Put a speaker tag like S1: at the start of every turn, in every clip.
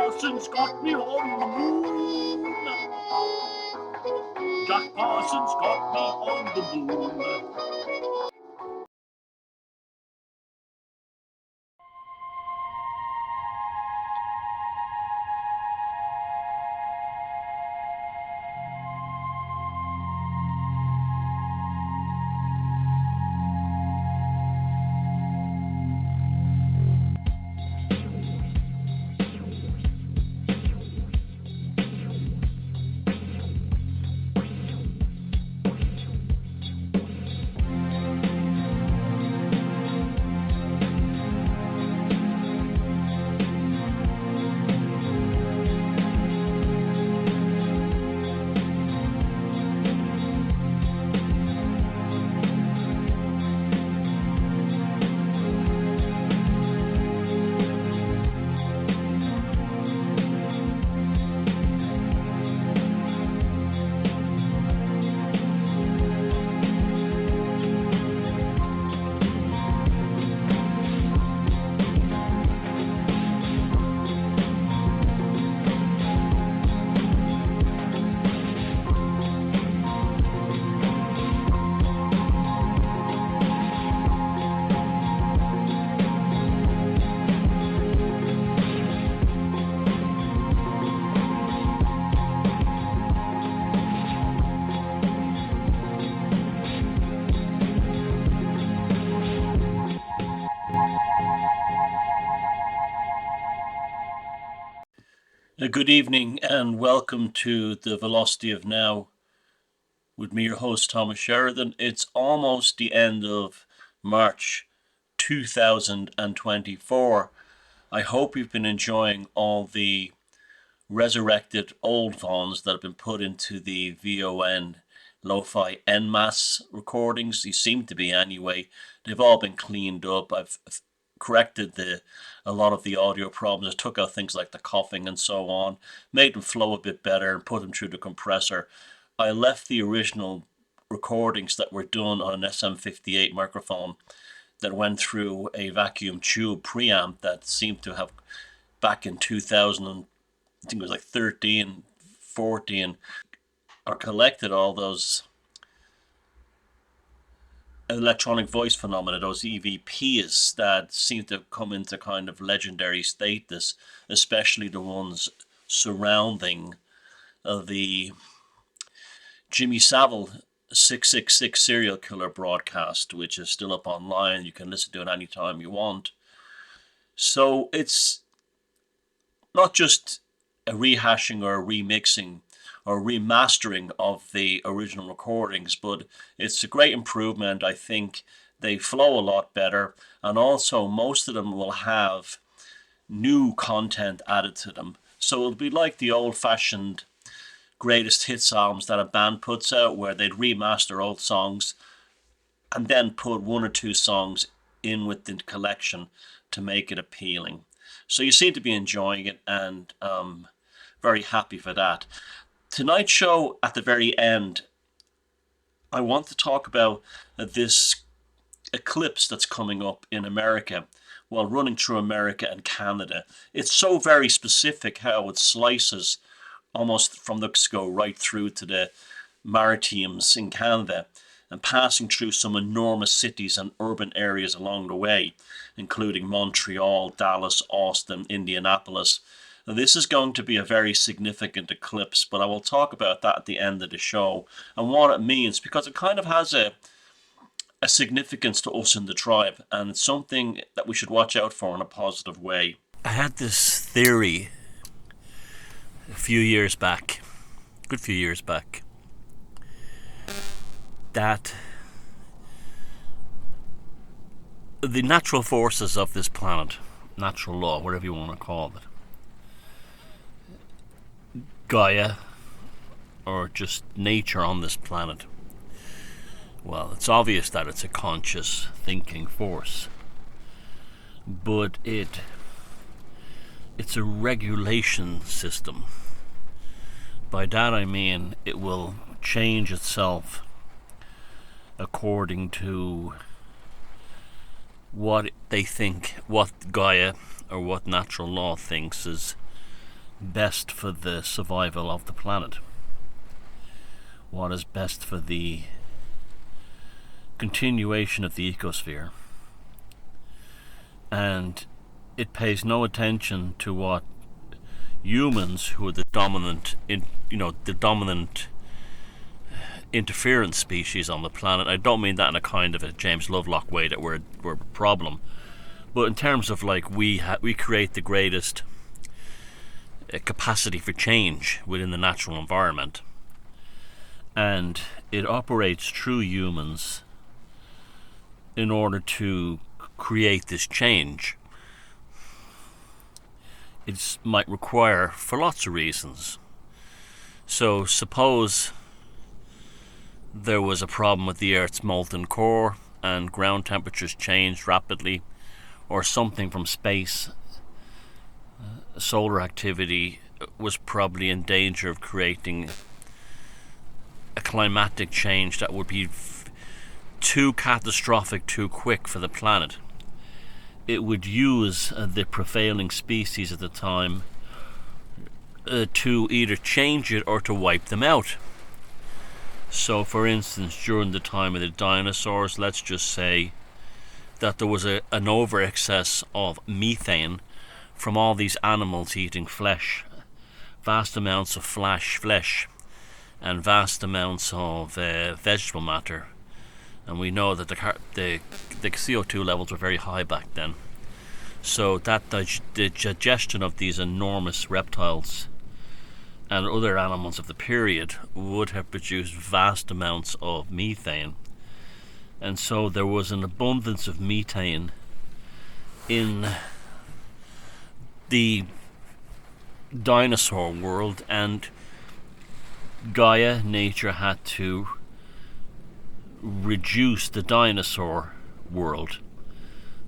S1: Parsons got me on the moon. Jack Parsons got me on the moon. Good evening and welcome to the Velocity of Now with me, your host, Thomas Sheridan. It's almost the end of March 2024. I hope you've been enjoying all the resurrected old VoNs that have been put into the VoN lo-fi en masse recordings. These seem to be anyway. They've all been cleaned up. I've corrected a lot of the audio problems. I took out things like the coughing and so on, made them flow a bit better and put them through the compressor. I left the original recordings that were done on an SM58 microphone that went through a vacuum tube preamp that seemed to have, back in 2000, I think it was like 13, 14, or collected all those electronic voice phenomena, those EVPs that seem to have come into kind of legendary status, especially the ones surrounding the Jimmy Savile 666 serial killer broadcast, which is still up online. You can listen to it anytime you want. So it's not just a rehashing or a remixing or remastering of the original recordings, but it's a great improvement. I think they flow a lot better, and also most of them will have new content added to them. So it'll be like the old-fashioned greatest hits albums that a band puts out, where they'd remaster old songs and then put one or two songs in with the collection to make it appealing. So you seem to be enjoying it, and very happy for that. Tonight's show, at the very end, I want to talk about this eclipse that's coming up in America, while running through America and Canada. It's so very specific how it slices almost from Mexico right through to the Maritimes in Canada, and passing through some enormous cities and urban areas along the way, including Montreal, Dallas, Austin, Indianapolis. Now, this is going to be a very significant eclipse, but I will talk about that at the end of the show and what it means, because it kind of has a significance to us in the tribe, and it's something that we should watch out for in a positive way. I had this theory a good few years back, that the natural forces of this planet, natural law, whatever you want to call it, Gaia, or just nature on this planet, well, it's obvious that it's a conscious thinking force, but it's a regulation system. By that I mean it will change itself according to what they think, what Gaia or what natural law thinks is best for the survival of the planet, what is best for the continuation of the ecosphere, and it pays no attention to what humans, who are the dominant interference species on the planet. I don't mean that in a kind of a James Lovelock way that we're a problem, but in terms of like we create the greatest capacity for change within the natural environment, and it operates through humans in order to create this change. It might require for lots of reasons. So suppose there was a problem with the Earth's molten core and ground temperatures changed rapidly, or something from space, solar activity was probably in danger of creating a climatic change that would be too catastrophic, too quick for the planet. It would use the prevailing species at the time to either change it or to wipe them out. So for instance, during the time of the dinosaurs, let's just say that there was an over excess of methane from all these animals eating flesh, vast amounts of flesh and vast amounts of vegetable matter. And we know that the CO2 levels were very high back then. So that the digestion of these enormous reptiles and other animals of the period would have produced vast amounts of methane. And so there was an abundance of methane in the dinosaur world, and Gaia, nature, had to reduce the dinosaur world.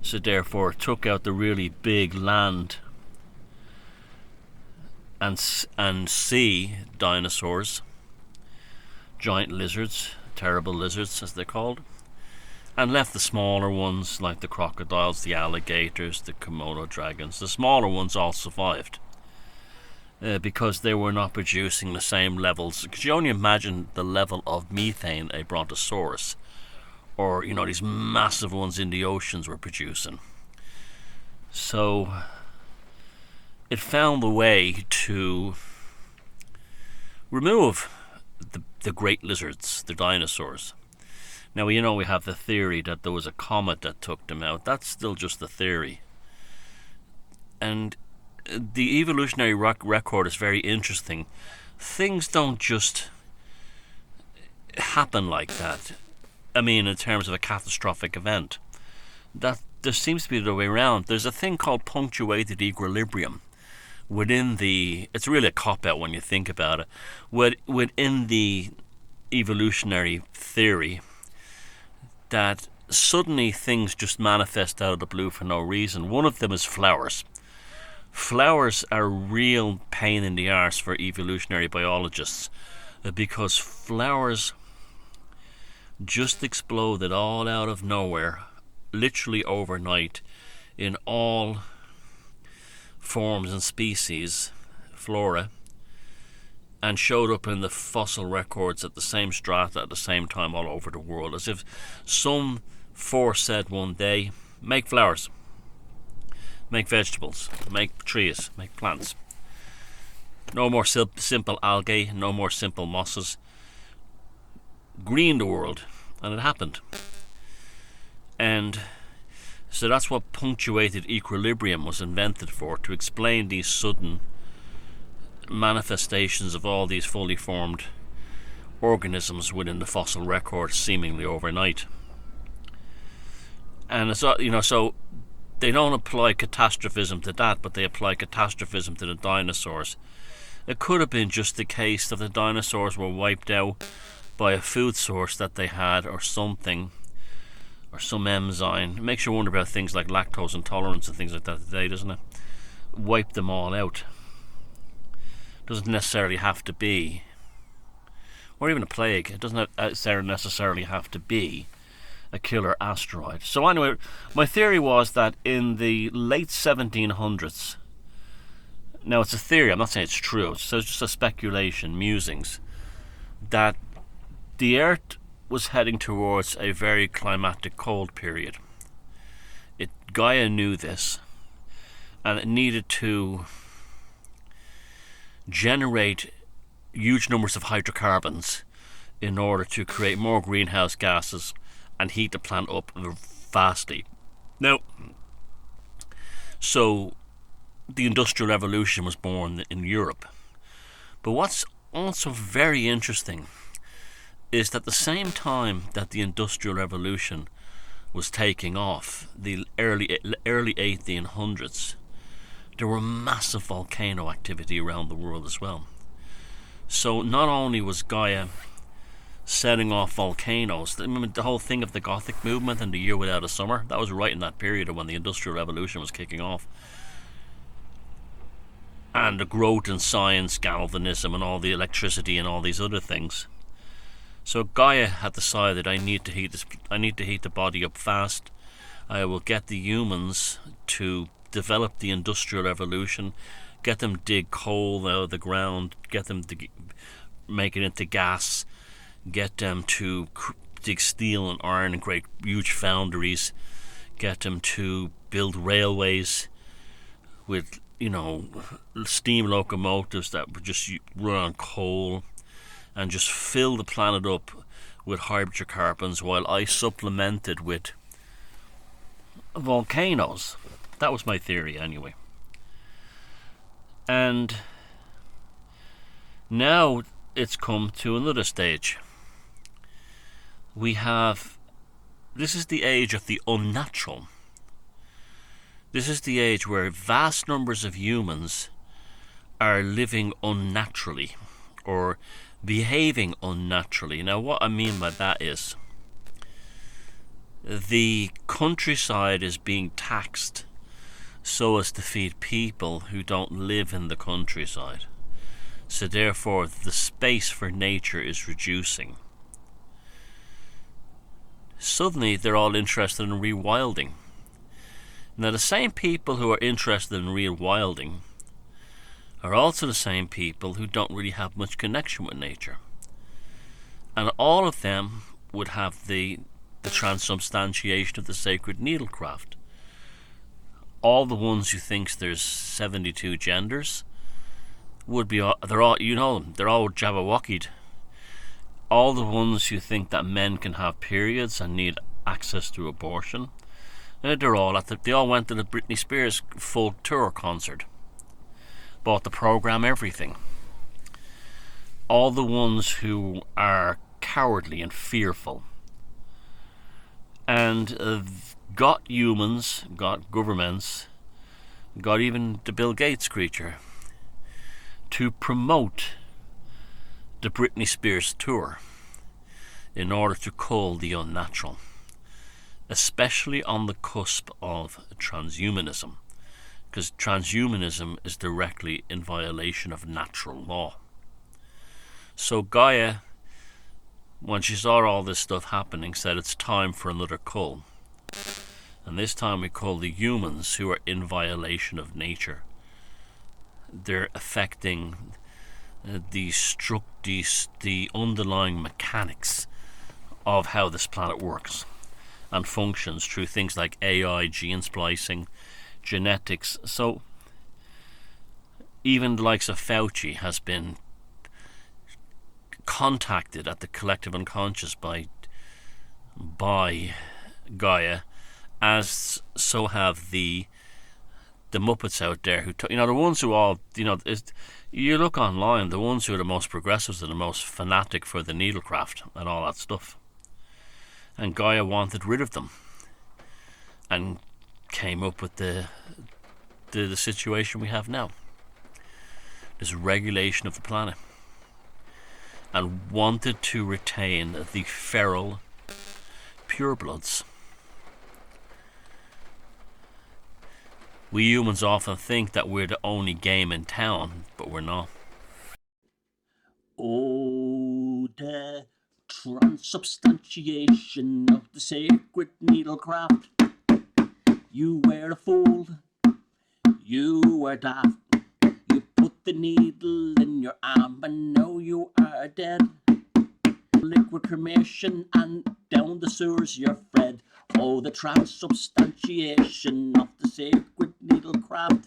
S1: So therefore it took out the really big land and sea dinosaurs, giant lizards, terrible lizards as they're called, and left the smaller ones like the crocodiles, the alligators, the Komodo dragons. The smaller ones all survived because they were not producing the same levels. Could you only imagine the level of methane a brontosaurus or these massive ones in the oceans were producing? So it found the way to remove the great lizards, the dinosaurs. Now, we have the theory that there was a comet that took them out. That's still just the theory. And the evolutionary record is very interesting. Things don't just happen like that. I mean, in terms of a catastrophic event. That there seems to be the other way around. There's a thing called punctuated equilibrium within the... It's really a cop-out when you think about it. Within the evolutionary theory, that suddenly things just manifest out of the blue for no reason. One of them is flowers. Flowers are a real pain in the arse for evolutionary biologists because flowers just exploded all out of nowhere, literally overnight, in all forms and species, flora, and showed up in the fossil records at the same strata at the same time all over the world, as if some force said one day, make flowers, make vegetables, make trees, make plants. No more simple algae, no more simple mosses. Green the world, and it happened. And so that's what punctuated equilibrium was invented for, to explain these sudden manifestations of all these fully formed organisms within the fossil record seemingly overnight. And so they don't apply catastrophism to that, but they apply catastrophism to the dinosaurs. It could have been just the case that the dinosaurs were wiped out by a food source that they had, or something, or some enzyme. It makes you wonder about things like lactose intolerance and things like that today, doesn't it? Wipe them all out. Doesn't necessarily have to be, or even a plague. It doesn't necessarily have to be a killer asteroid. So anyway, my theory was that in the late 1700s, Now, it's a theory, I'm not saying it's true, it's just a speculation, musings, that the Earth was heading towards a very climatic cold period. Gaia knew this, and it needed to generate huge numbers of hydrocarbons in order to create more greenhouse gases and heat the planet up vastly. Now, so the Industrial Revolution was born in Europe. But what's also very interesting is that the same time that the Industrial Revolution was taking off, the early 1800s, there were massive volcano activity around the world as well. So not only was Gaia setting off volcanoes, the whole thing of the Gothic movement and the year without a summer, that was right in that period of when the Industrial Revolution was kicking off. And the growth in science, galvanism, and all the electricity and all these other things. So Gaia had decided, I need to heat the body up fast. I will get the humans to develop the Industrial Revolution, get them dig coal out of the ground, get them to make it into gas, get them to dig steel and iron in great huge foundries, get them to build railways with, steam locomotives that would just run on coal, and just fill the planet up with hydrocarbons while I supplemented with volcanoes. That was my theory anyway. And now it's come to another stage. This is the age of the unnatural. This is the age where vast numbers of humans are living unnaturally, or behaving unnaturally. Now, what I mean by that is the countryside is being taxed so as to feed people who don't live in the countryside. So therefore, the space for nature is reducing. Suddenly, they're all interested in rewilding. Now, the same people who are interested in rewilding are also the same people who don't really have much connection with nature. And all of them would have the transubstantiation of the sacred needlecraft. All the ones who think there's 72 genders would be, they're all Jabberwockied. All the ones who think that men can have periods and need access to abortion, they all went to the Britney Spears full tour concert. Bought the program, everything. All the ones who are cowardly and fearful, and got humans, got governments, got even the Bill Gates creature to promote the Britney Spears tour in order to cull the unnatural, especially on the cusp of transhumanism. Because transhumanism is directly in violation of natural law. So Gaia, when she saw all this stuff happening, said it's time for another cull. And this time we cull the humans who are in violation of nature. They're affecting the underlying mechanics of how this planet works and functions through things like AI, gene splicing, genetics. So even the likes of Fauci has been contacted at the collective unconscious by Gaia, as so have the Muppets out there who the ones who all you look online, the ones who are the most progressives are the most fanatic for the needlecraft and all that stuff. And Gaia wanted rid of them and came up with the situation we have now. This regulation of the planet. And wanted to retain the feral purebloods. We humans often think that we're the only game in town, but we're not. Oh, the transubstantiation of the sacred needlecraft. You were a fool, you were daft, you the needle in your arm and know you are dead. Liquid cremation and down the sewers you're fed. Oh, the transubstantiation of the sacred needlecraft.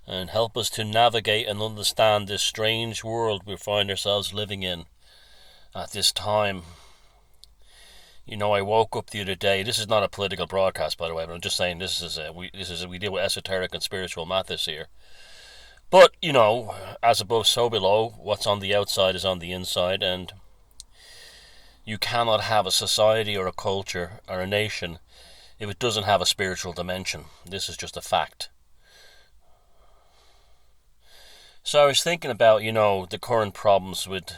S1: And help us to navigate and understand this strange world we find ourselves living in at this time. You know, I woke up the other day. This is not a political broadcast, by the way, but I'm just saying we deal with esoteric and spiritual matters here. But, you know, as above, so below. What's on the outside is on the inside, and you cannot have a society or a culture or a nation if it doesn't have a spiritual dimension. This is just a fact. So I was thinking about, you know, the current problems with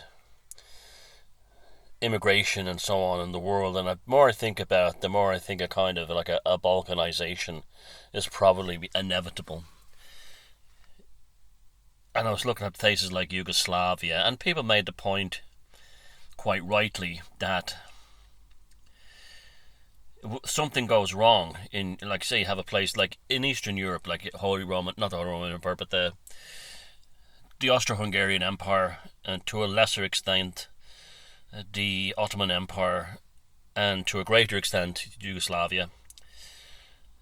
S1: immigration and so on in the world, and the more I think about it, the more I think a kind of like a balkanization is probably inevitable. And I was looking at places like Yugoslavia, and people made the point, quite rightly, that something goes wrong in, like, say you have a place like in Eastern Europe, like Holy Roman, not the Holy Roman Empire, but the Austro-Hungarian Empire, and to a lesser extent the Ottoman Empire, and to a greater extent Yugoslavia.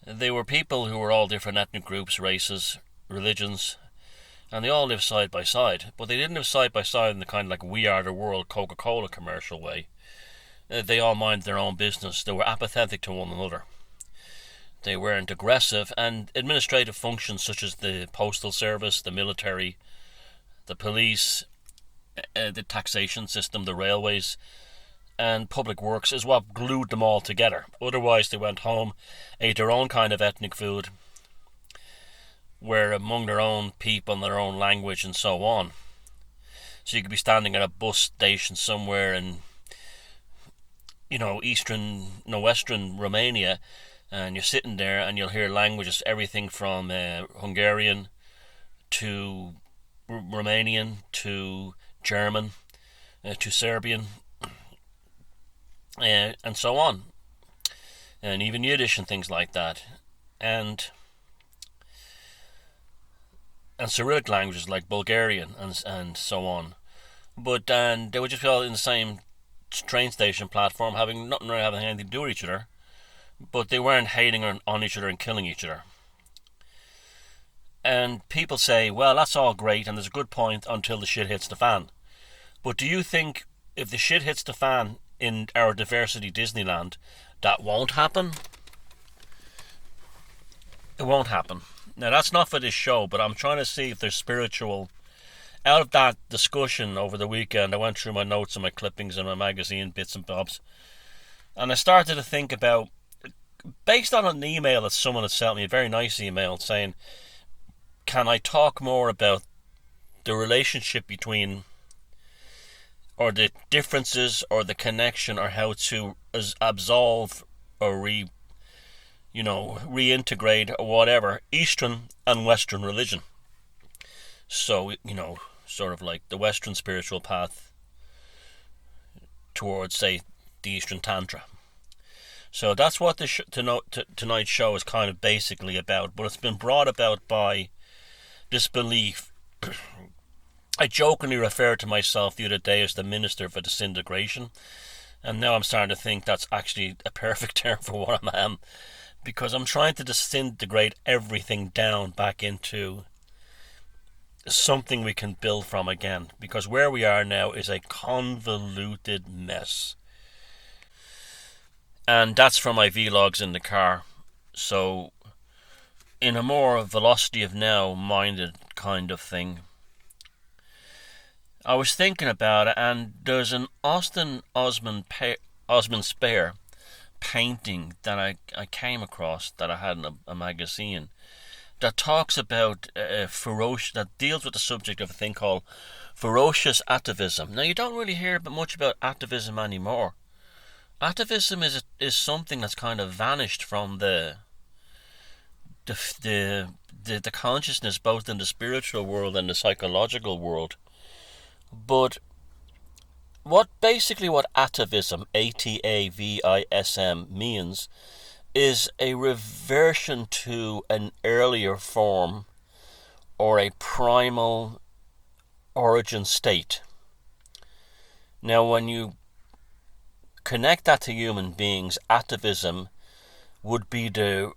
S1: They were people who were all different ethnic groups, races, religions, and they all lived side by side. But they didn't live side by side in the kind of like We Are the World Coca-Cola commercial way. They all minded their own business. They were apathetic to one another. They weren't aggressive, and administrative functions such as the postal service, the military, the police, the taxation system, the railways, and public works is what glued them all together. Otherwise they went home, ate their own kind of ethnic food, were among their own people and their own language and so on. So you could be standing at a bus station somewhere in, you know, western Romania, and you're sitting there and you'll hear languages, everything from Hungarian to Romanian to German to Serbian, and so on, and even Yiddish and things like that, and Cyrillic languages like Bulgarian and so on. But then they would just be all in the same train station platform, having anything to do with each other, but they weren't hating on each other and killing each other. And people say, well, that's all great, and there's a good point until the shit hits the fan. But do you think if the shit hits the fan in our diversity Disneyland, that won't happen? It won't happen. Now, that's not for this show, but I'm trying to see if there's spiritual. Out of that discussion over the weekend, I went through my notes and my clippings and my magazine bits and bobs, and I started to think about, based on an email that someone had sent me, a very nice email, saying, can I talk more about the relationship between, or the differences, or the connection, or how to absolve or reintegrate or whatever Eastern and Western religion. So, you know, sort of like the Western spiritual path towards, say, the Eastern Tantra. So that's what tonight's show is kind of basically about, but it's been brought about by this belief. I jokingly referred to myself the other day as the Minister for Disintegration, and now I'm starting to think that's actually a perfect term for what I am, because I'm trying to disintegrate everything down back into something we can build from again, because where we are now is a convoluted mess. And that's for my vlogs in the car. So in a more velocity of now minded kind of thing, I was thinking about it, and there's an Osmond Spare painting that I came across that I had in a magazine that talks about that deals with the subject of a thing called ferocious atavism. Now, you don't really hear much about atavism anymore. Atavism is something that's kind of vanished from the consciousness, both in the spiritual world and the psychological world. But what atavism, Atavism, means is a reversion to an earlier form or a primal origin state. Now, when you connect that to human beings, atavism would be the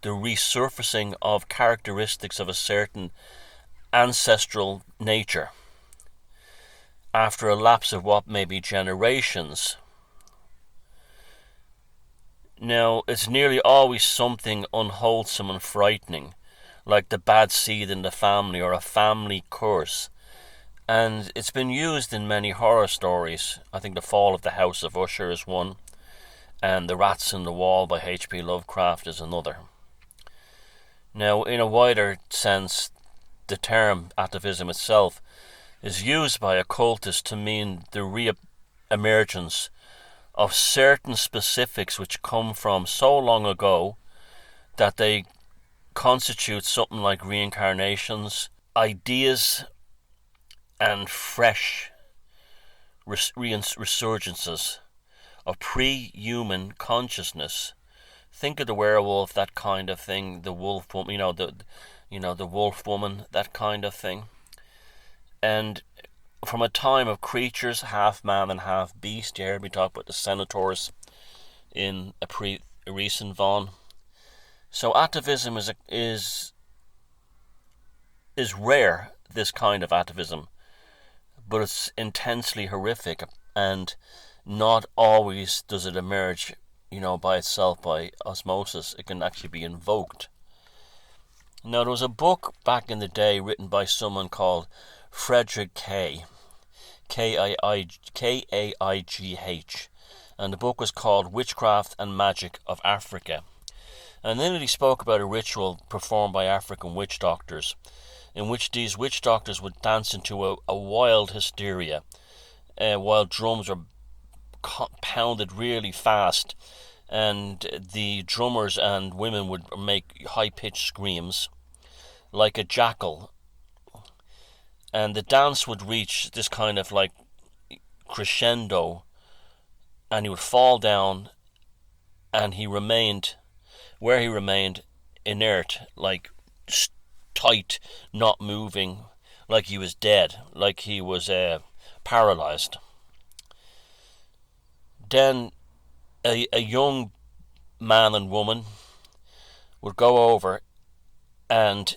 S1: resurfacing of characteristics of a certain ancestral nature after a lapse of what may be generations. Now, it's nearly always something unwholesome and frightening, like the bad seed in the family or a family curse. And it's been used in many horror stories. I think The Fall of the House of Usher is one, and The Rats in the Wall by H.P. Lovecraft is another. Now, in a wider sense, the term atavism itself is used by occultists to mean the re-emergence of certain specifics which come from so long ago that they constitute something like reincarnations, ideas, and fresh resurgences of pre-human consciousness. Think of the werewolf, that kind of thing, the wolf woman, the wolf woman, that kind of thing. And from a time of creatures, half man and half beast. You heard me talk about the centaurs in a recent VoN. So atavism is rare, this kind of atavism, but it's intensely horrific, and not always does it emerge, by itself, by osmosis. It can actually be invoked. Now, there was a book back in the day written by someone called Frederick Kaigh, and the book was called Witchcraft and Magic of Africa. And then he spoke about a ritual performed by African witch doctors, in which these witch doctors would dance into a wild hysteria, while drums were pounded really fast, and the drummers and women would make high-pitched screams like a jackal. And the dance would reach this kind of like crescendo, and he would fall down, and he remained inert, like tight, not moving, like he was dead, like he was paralyzed. Then a young man and woman would go over and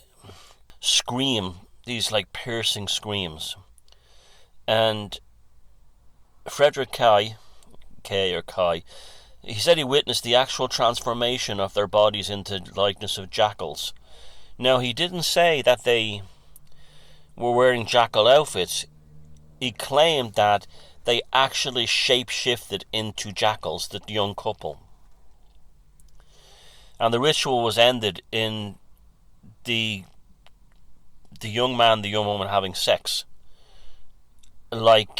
S1: scream these like piercing screams, and Frederick Kaigh, he said he witnessed the actual transformation of their bodies into likeness of jackals. Now, he didn't say that they were wearing jackal outfits. He claimed that they actually shape-shifted into jackals, the young couple. And the ritual was ended in the young man, the young woman having sex. Like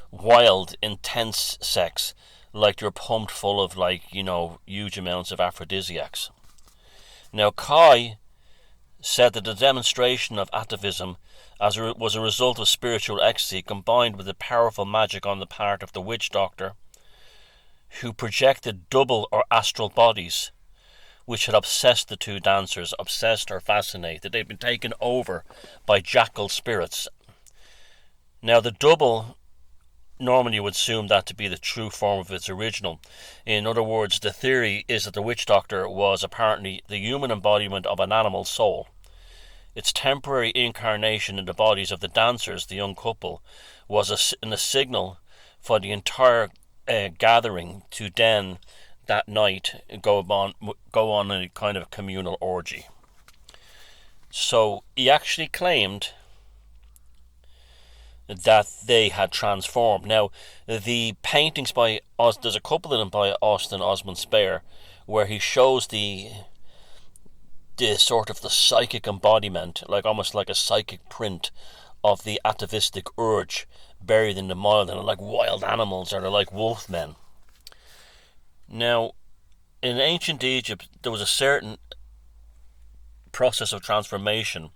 S1: wild, intense sex. Like you're pumped full of huge amounts of aphrodisiacs. Now, Kaigh said that the demonstration of atavism was a result of spiritual ecstasy combined with the powerful magic on the part of the witch doctor, who projected double or astral bodies, which had obsessed the two dancers, obsessed or fascinated. They'd been taken over by jackal spirits. Now, the double, normally you would assume that to be the true form of its original. In other words, the theory is that the witch doctor was apparently the human embodiment of an animal soul. Its temporary incarnation in the bodies of the dancers, the young couple, was a signal for the entire gathering to then, that night, go on a kind of communal orgy. So he actually claimed that they had transformed. Now, the paintings by there's a couple of them by Austin Osman Spare, where he shows the sort of the psychic embodiment, like almost like a psychic print of the atavistic urge buried in the mud, and like wild animals, or they're like wolf men. Now, in ancient Egypt, there was a certain process of transformation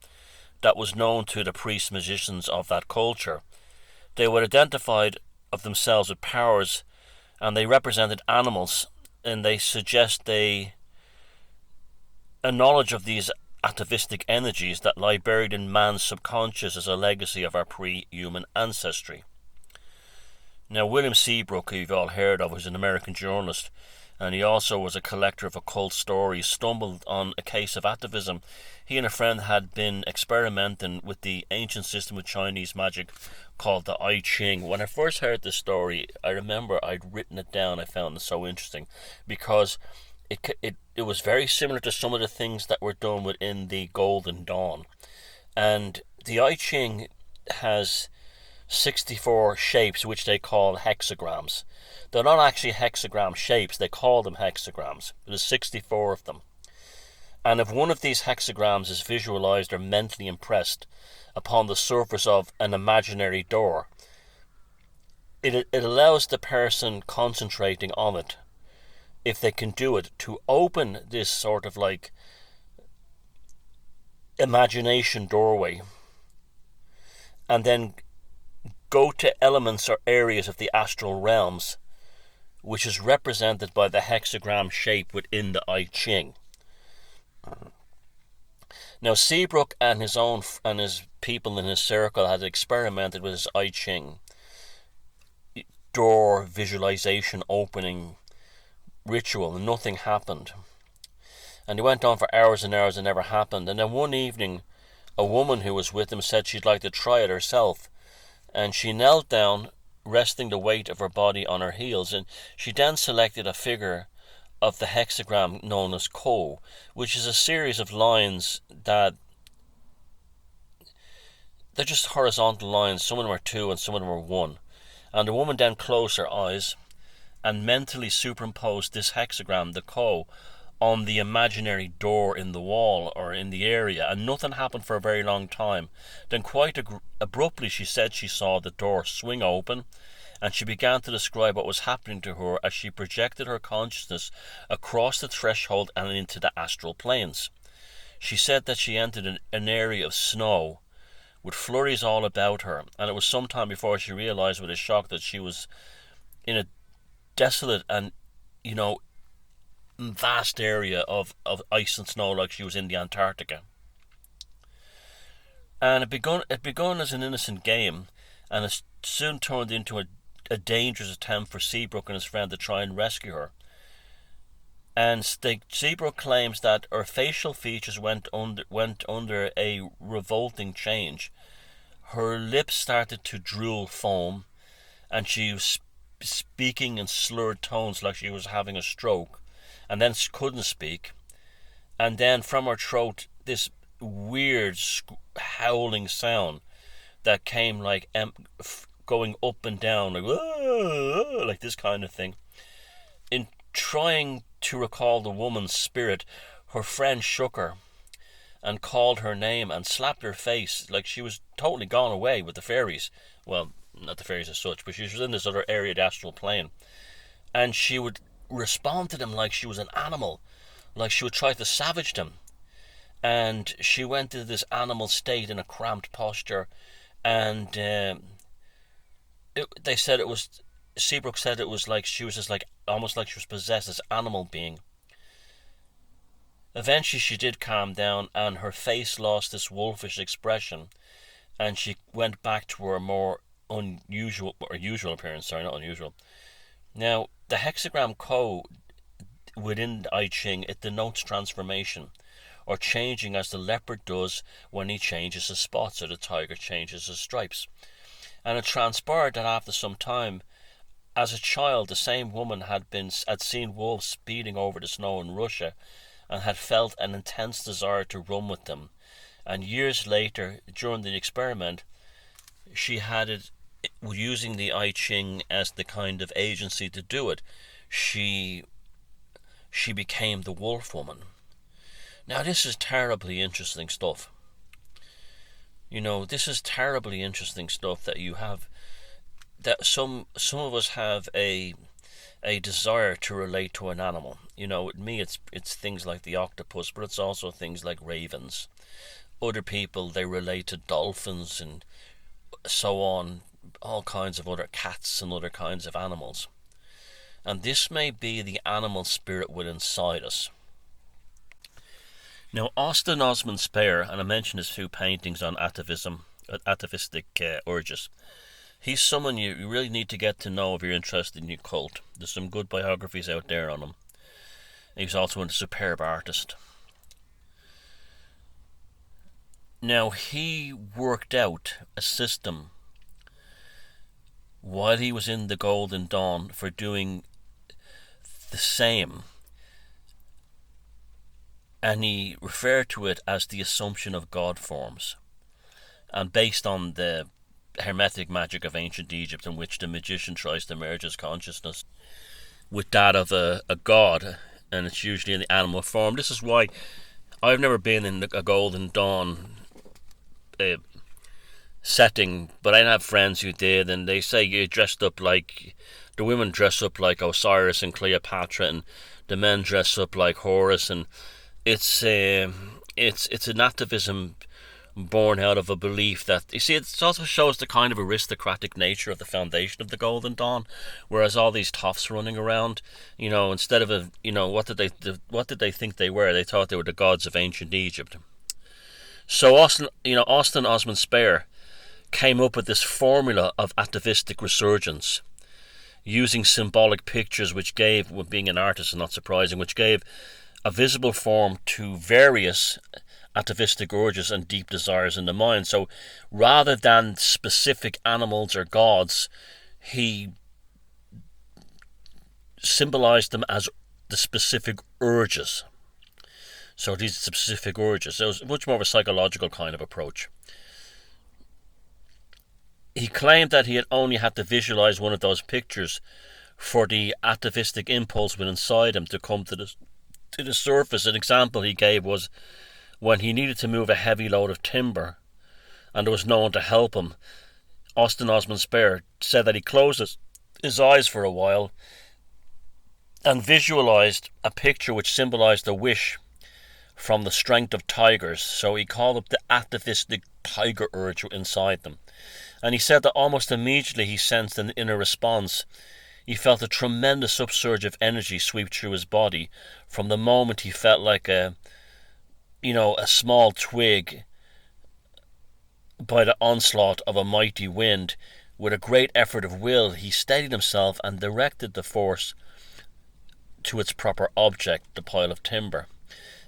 S1: that was known to the priests, magicians of that culture. They were identified of themselves with powers, and they represented animals and they suggest a knowledge of these atavistic energies that lie buried in man's subconscious as a legacy of our pre-human ancestry. Now, William Seabrook, who you've all heard of, was an American journalist, and he also was a collector of occult stories, stumbled on a case of atavism. He and a friend had been experimenting with the ancient system of Chinese magic called the I Ching. When I first heard this story, I remember I'd written it down. I found it so interesting because it was very similar to some of the things that were done within the Golden Dawn. And the I Ching has 64 shapes, which they call hexagrams. They're not actually hexagram shapes, they call them hexagrams. There's 64 of them. And if one of these hexagrams is visualized or mentally impressed upon the surface of an imaginary door, it allows the person concentrating on it, if they can do it, to open this sort of like imagination doorway and then go to elements or areas of the astral realms, which is represented by the hexagram shape within the I Ching. Now, Seabrook and his people in his circle had experimented with his I Ching door visualization opening ritual, and nothing happened. And he went on for hours and hours and never happened. And then one evening, a woman who was with him said she'd like to try it herself. And she knelt down, resting the weight of her body on her heels, and she then selected a figure of the hexagram known as Ko, which is a series of lines that they're just horizontal lines. Some of them are 2 and some of them are 1. And the woman then closed her eyes and mentally superimposed this hexagram, the Ko, on the imaginary door in the wall or in the area, and nothing happened for a very long time. Then quite abruptly she said she saw the door swing open, and she began to describe what was happening to her as she projected her consciousness across the threshold and into the astral planes. She said that she entered an area of snow with flurries all about her, and it was some time before she realized with a shock that she was in a desolate and, vast area of ice and snow, like she was in the Antarctica. And it begun as an innocent game, and it soon turned into a dangerous attempt for Seabrook and his friend to try and rescue her. And Seabrook claims that her facial features went under a revolting change. Her lips started to drool foam, and she was speaking in slurred tones like she was having a stroke, and then couldn't speak. And then from her throat, this weird howling sound that came like going up and down, like this kind of thing. In trying to recall the woman's spirit, her friend shook her and called her name and slapped her face like she was totally gone away with the fairies. Well, not the fairies as such, but she was in this other area, the astral plane. And she would respond to them like she was an animal, like she would try to savage them. And she went into this animal state in a cramped posture, and they said it was, Seabrook said it was like she was just like, almost like she was possessed, this animal being. Eventually she did calm down, and her face lost this wolfish expression, and she went back to her more unusual appearance. Sorry, not unusual. Now, the hexagram Ko within the I Ching, it denotes transformation, or changing as the leopard does when he changes his spots, or the tiger changes his stripes. And it transpired that after some time, as a child, the same woman had seen wolves speeding over the snow in Russia, and had felt an intense desire to run with them. And years later, during the experiment, she had it, using the I Ching as the kind of agency to do it. She became the wolf woman. Now, this is terribly interesting stuff. This is terribly interesting stuff that you have, that some of us have a desire to relate to an animal. With me, it's things like the octopus, but it's also things like ravens. Other people, they relate to dolphins and so on, all kinds of other cats and other kinds of animals. and this may be the animal spirit within inside us. Now, Austin Osman Spare, and I mentioned his few paintings on atavism, atavistic urges. He's someone you really need to get to know if you're interested in the occult. There's some good biographies out there on him. He's also a superb artist. Now, he worked out a system while he was in the Golden Dawn for doing the same, and he referred to it as the assumption of God forms, and based on the hermetic magic of ancient Egypt, in which the magician tries to merge his consciousness with that of a god, and it's usually in the animal form. This is why I've never been in a Golden Dawn setting, but I have friends who did, and they say you dressed up like, the women dress up like Osiris and Cleopatra, and the men dress up like Horus, and it's an atavism born out of a belief that, you see, it also shows the kind of aristocratic nature of the foundation of the Golden Dawn, whereas all these toffs running around, instead of what did they think they were? They thought they were the gods of ancient Egypt. So Austin Osman Spare came up with this formula of atavistic resurgence, using symbolic pictures, which gave, well, being an artist is not surprising, which gave a visible form to various atavistic urges and deep desires in the mind. So rather than specific animals or gods, he symbolized them as the specific urges. So these specific urges. So it was much more of a psychological kind of approach. He claimed that he had only had to visualize one of those pictures for the atavistic impulse within inside him to come to the surface. An example he gave was when he needed to move a heavy load of timber and there was no one to help him. Austin Osman Spare said that he closed his eyes for a while and visualized a picture which symbolized a wish from the strength of tigers. So he called it the atavistic tiger urge inside them. And he said that almost immediately he sensed an inner response. He felt a tremendous upsurge of energy sweep through his body from the moment he felt like a small twig by the onslaught of a mighty wind. With a great effort of will, he steadied himself and directed the force to its proper object, the pile of timber.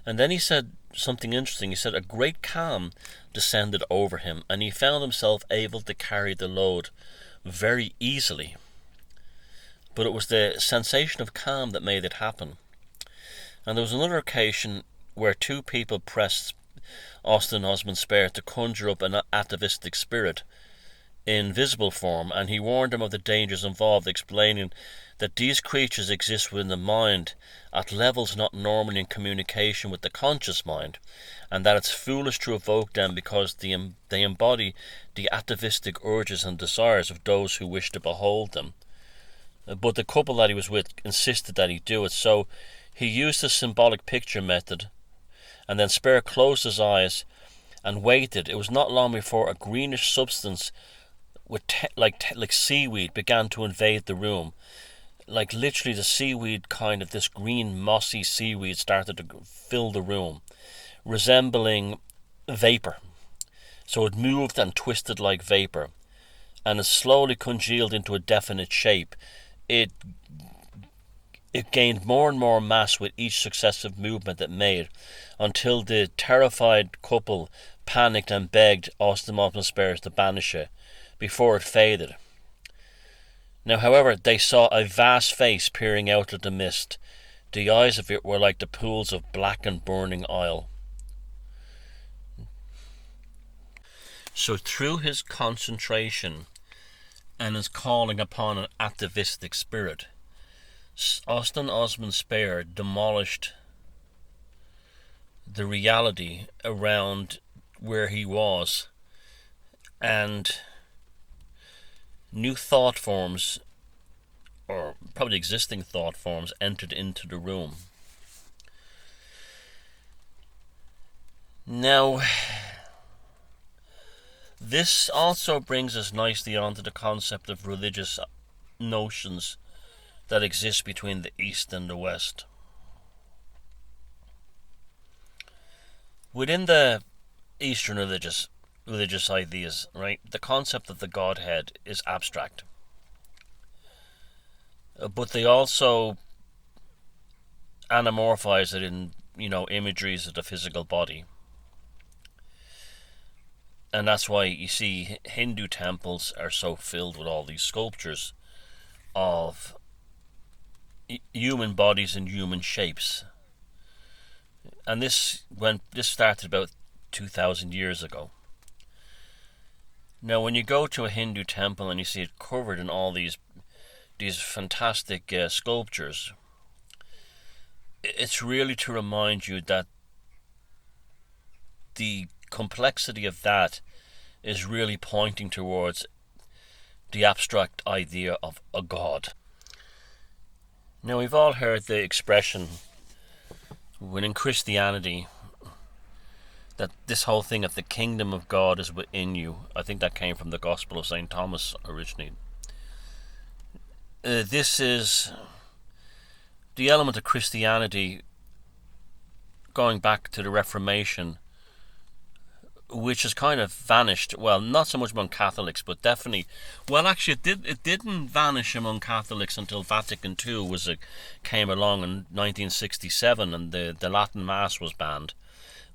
S1: And then he said something interesting. He said a great calm descended over him, and he found himself able to carry the load very easily. But it was the sensation of calm that made it happen. And there was another occasion where two people pressed Austin Osman Spare to conjure up an atavistic spirit in visible form, and he warned them of the dangers involved, explaining that these creatures exist within the mind at levels not normally in communication with the conscious mind, and that it's foolish to evoke them because they embody the atavistic urges and desires of those who wish to behold them. But the couple that he was with insisted that he do it, so he used the symbolic picture method, and then Spare closed his eyes and waited. It was not long before a greenish substance with like seaweed began to invade the room. Like literally the seaweed, kind of this green mossy seaweed, started to fill the room, resembling vapor. So it moved and twisted like vapor, and it slowly congealed into a definite shape. It gained more and more mass with each successive movement it made, until the terrified couple panicked and begged Austin Osman Spare to banish it before it faded. Now, however, they saw a vast face peering out of the mist. The eyes of it were like the pools of black and burning oil. So through his concentration and his calling upon an atavistic spirit, Austin Osman Spare demolished the reality around where he was, and new thought forms, or probably existing thought forms, entered into the room. Now, this also brings us nicely onto the concept of religious notions that exists between the East and the West. Within the Eastern religious ideas, right, the concept of the Godhead is abstract. But they also anamorphize it in, imageries of the physical body. And that's why you see Hindu temples are so filled with all these sculptures of human bodies and human shapes. And this started about 2,000 years ago. Now, when you go to a Hindu temple and you see it covered in all these fantastic sculptures, it's really to remind you that the complexity of that is really pointing towards the abstract idea of a god. Now, we've all heard the expression within Christianity that this whole thing of the kingdom of God is within you. I think that came from the Gospel of St. Thomas originally. This is the element of Christianity going back to the Reformation, which has kind of vanished. Well, not so much among Catholics, but definitely. Well, actually, it didn't vanish among Catholics until Vatican II came along in 1967, and the Latin Mass was banned.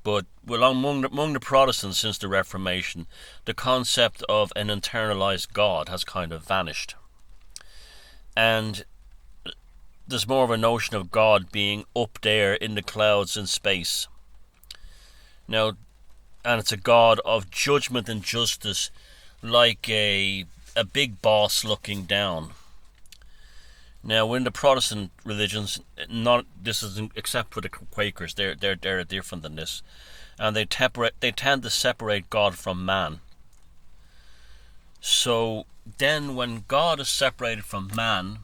S1: But among the Protestants since the Reformation, the concept of an internalized God has kind of vanished, and there's more of a notion of God being up there in the clouds in space. Now, and it's a God of judgment and justice, like a big boss looking down. Now, in the Protestant religions, this is except for the Quakers, they're different than this, and they tend to separate God from man. So then, when God is separated from man,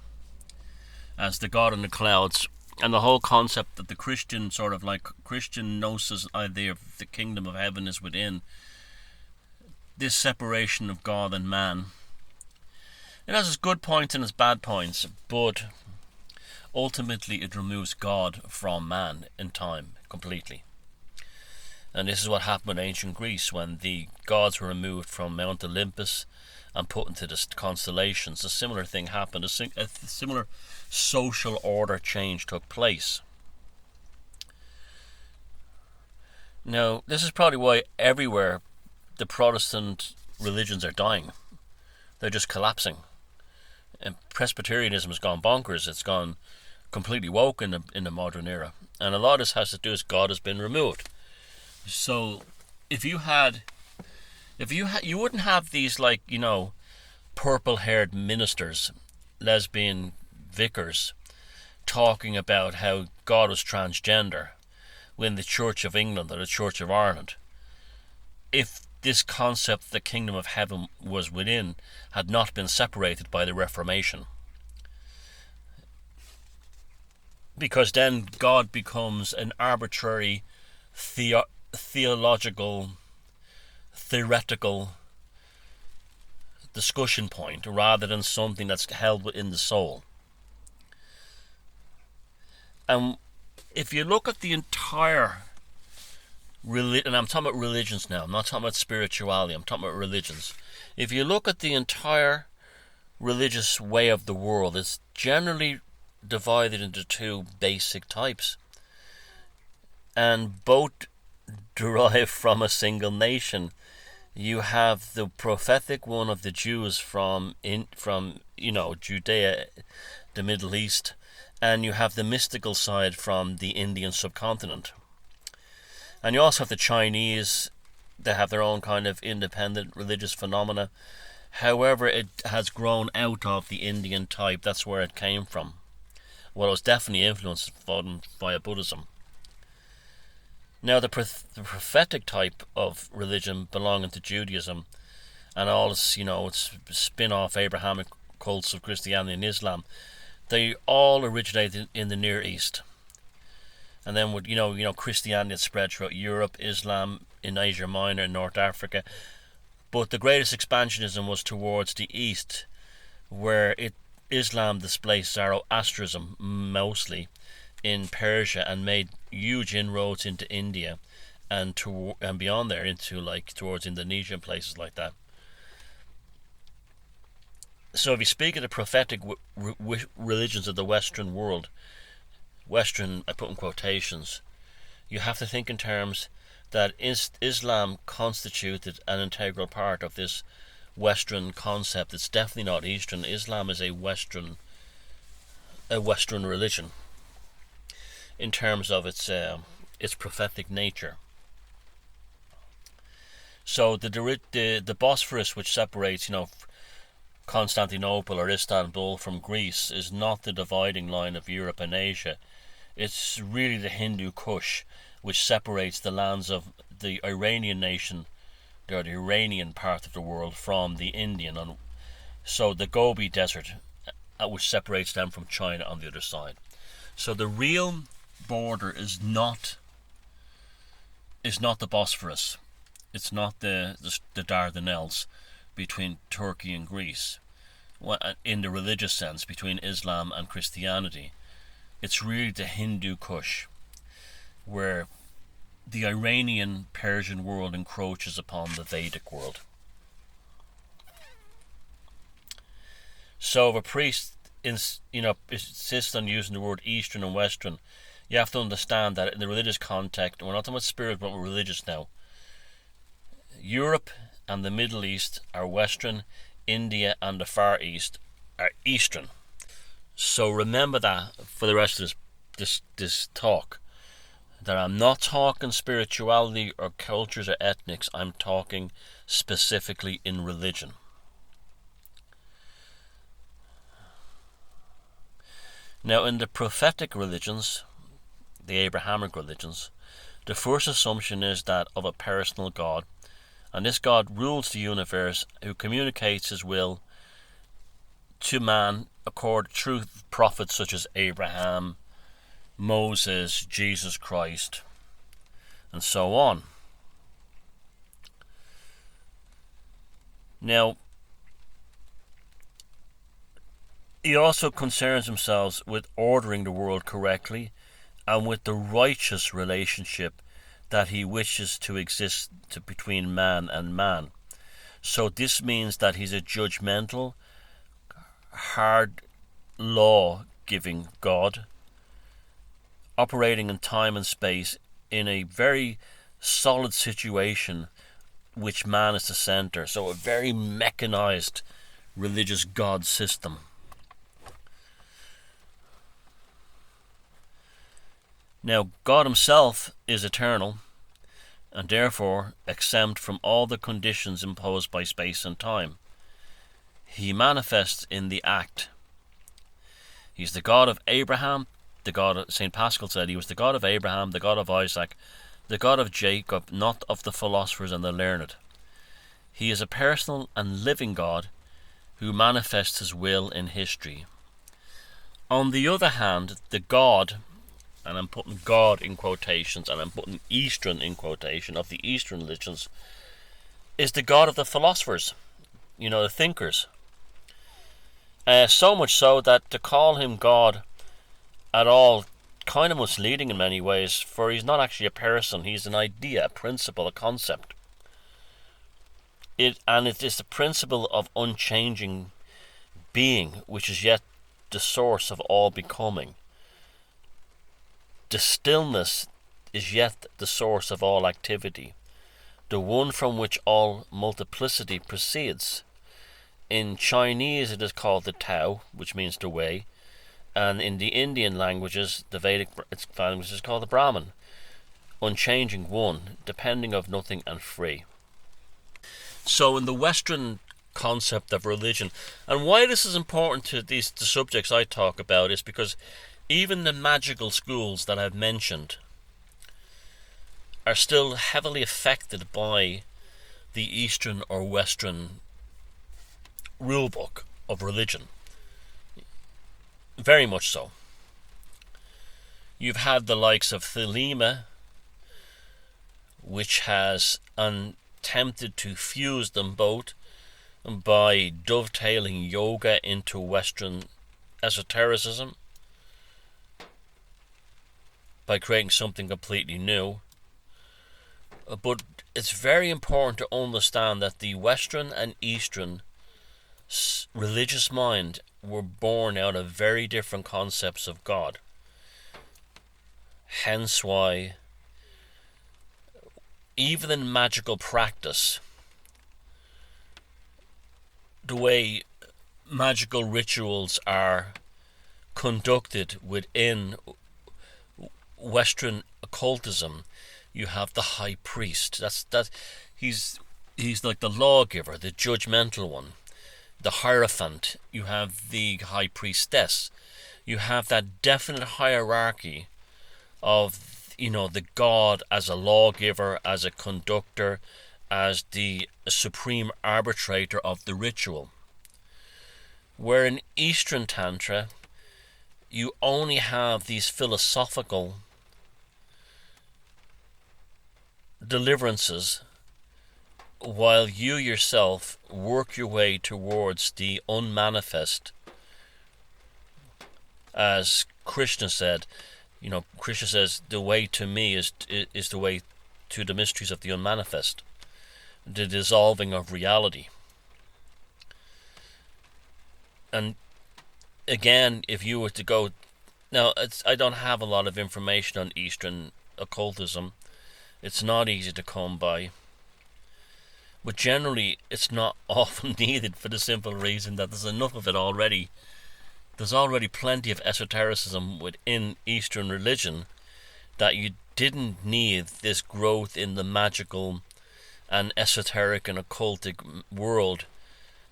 S1: as the God in the clouds, and the whole concept that the Christian Christian gnosis idea of the kingdom of heaven is within, this separation of God and man, it has its good points and its bad points, but ultimately it removes God from man in time completely. And this is what happened in ancient Greece when the gods were removed from Mount Olympus and put into the constellations. A similar thing happened. A similar social order change took place. Now, this is probably why everywhere the Protestant religions are dying. They're just collapsing. And Presbyterianism has gone bonkers. It's gone completely woke in the modern era. And a lot of this has to do with God has been removed. So you wouldn't have these purple-haired ministers, lesbian vicars, talking about how God was transgender within the Church of England or the Church of Ireland, if this concept the kingdom of heaven was within had not been separated by the Reformation. Because then God becomes an arbitrary theoretical discussion point rather than something that's held within the soul. And if you look at the entire and I'm talking about religions now, I'm not talking about spirituality, I'm talking about religions. If you look at the entire religious way of the world, it's generally divided into two basic types, and both derive from a single nation. You have the prophetic one of the Jews from Judea, the Middle East, and you have the mystical side from the Indian subcontinent. And you also have the Chinese. They have their own kind of independent religious phenomena. However, it has grown out of the Indian type. That's where it came from. Well, it was definitely influenced by Buddhism. Now, the prophetic type of religion belonging to Judaism and all its, its spin-off Abrahamic cults of Christianity and Islam, they all originated in the Near East. And then with Christianity had spread throughout Europe, Islam in Asia Minor, North Africa. But the greatest expansionism was towards the East, where it Islam displaced Zoroastrianism mostly in Persia and made huge inroads into India and beyond there into towards Indonesia and places like that. So if you speak of the prophetic religions of the Western world, Western I put in quotations, you have to think in terms that Islam constituted an integral part of this Western concept. It's definitely not Eastern. Islam is a Western religion in terms of its prophetic nature. So the Bosphorus, which separates Constantinople or Istanbul from Greece, is not the dividing line of Europe and Asia. It's really the Hindu Kush, which separates the lands of the Iranian nation, or the Iranian part of the world, from the Indian. So the Gobi Desert, which separates them from China on the other side. So the real border is not the Bosphorus. It's not the Dardanelles between Turkey and Greece, in the religious sense, between Islam and Christianity. It's really the Hindu Kush, where the Iranian Persian world encroaches upon the Vedic world. So if a priest insists on using the word Eastern and Western, you have to understand that in the religious context, we're not talking about spirit, but we're religious now. Europe and the Middle East are Western, India and the Far East are Eastern. So remember that for the rest of this talk, that I'm not talking spirituality or cultures or ethnics, I'm talking specifically in religion. Now in the prophetic religions, the Abrahamic religions, the first assumption is that of a personal God, and this God rules the universe, who communicates his will to man through prophets such as Abraham, Moses, Jesus Christ, and so on. Now, he also concerns himself with ordering the world correctly and with the righteous relationship that he wishes to exist between man and man. So this means that he's a judgmental, hard law-giving God, operating in time and space in a very solid situation which man is the center. So a very mechanized religious God system. Now, God himself is eternal and therefore exempt from all the conditions imposed by space and time. He manifests in the act. He's the God of Abraham, the God of St. Pascal said he was the God of Abraham, the God of Isaac, the God of Jacob, not of the philosophers and the learned. He is a personal and living God who manifests his will in history. On the other hand, the God, and I'm putting God in quotations and I'm putting Eastern in quotation, of the Eastern religions, is the God of the philosophers, the thinkers. So much so that to call him God at all kind of misleading in many ways, for he's not actually a person, he's an idea, a principle, a concept. It is the principle of unchanging being, which is yet the source of all becoming. The stillness is yet the source of all activity, the one from which all multiplicity proceeds. In Chinese it is called the Tao, which means the way, and in the Indian languages, the Vedic language is called the Brahman, unchanging one, depending of nothing and free. So in the Western concept of religion, and why this is important to the subjects I talk about is because even the magical schools that I've mentioned are still heavily affected by the Eastern or Western rulebook of religion. Very much so. You've had the likes of Thelema, which has attempted to fuse them both by dovetailing yoga into Western
S2: esotericism by creating something completely new. But it's very important to understand that the Western and Eastern religious mind were born out of very different concepts of God. Hence why, even in magical practice, the way magical rituals are conducted within Western occultism, you have the high priest. He's like the lawgiver, the judgmental one. The hierophant. You have the high priestess. You have that definite hierarchy of, the god as a lawgiver, as a conductor, as the supreme arbitrator of the ritual. Where in Eastern Tantra, you only have these philosophical deliverances while you yourself work your way towards the unmanifest. As Krishna said, Krishna says, the way to me is the way to the mysteries of the unmanifest, the dissolving of reality. And again, if you were to go, now I don't have a lot of information on Eastern occultism. It's not easy to come by. But generally, it's not often needed for the simple reason that there's enough of it already. There's already plenty of esotericism within Eastern religion that you didn't need this growth in the magical and esoteric and occultic world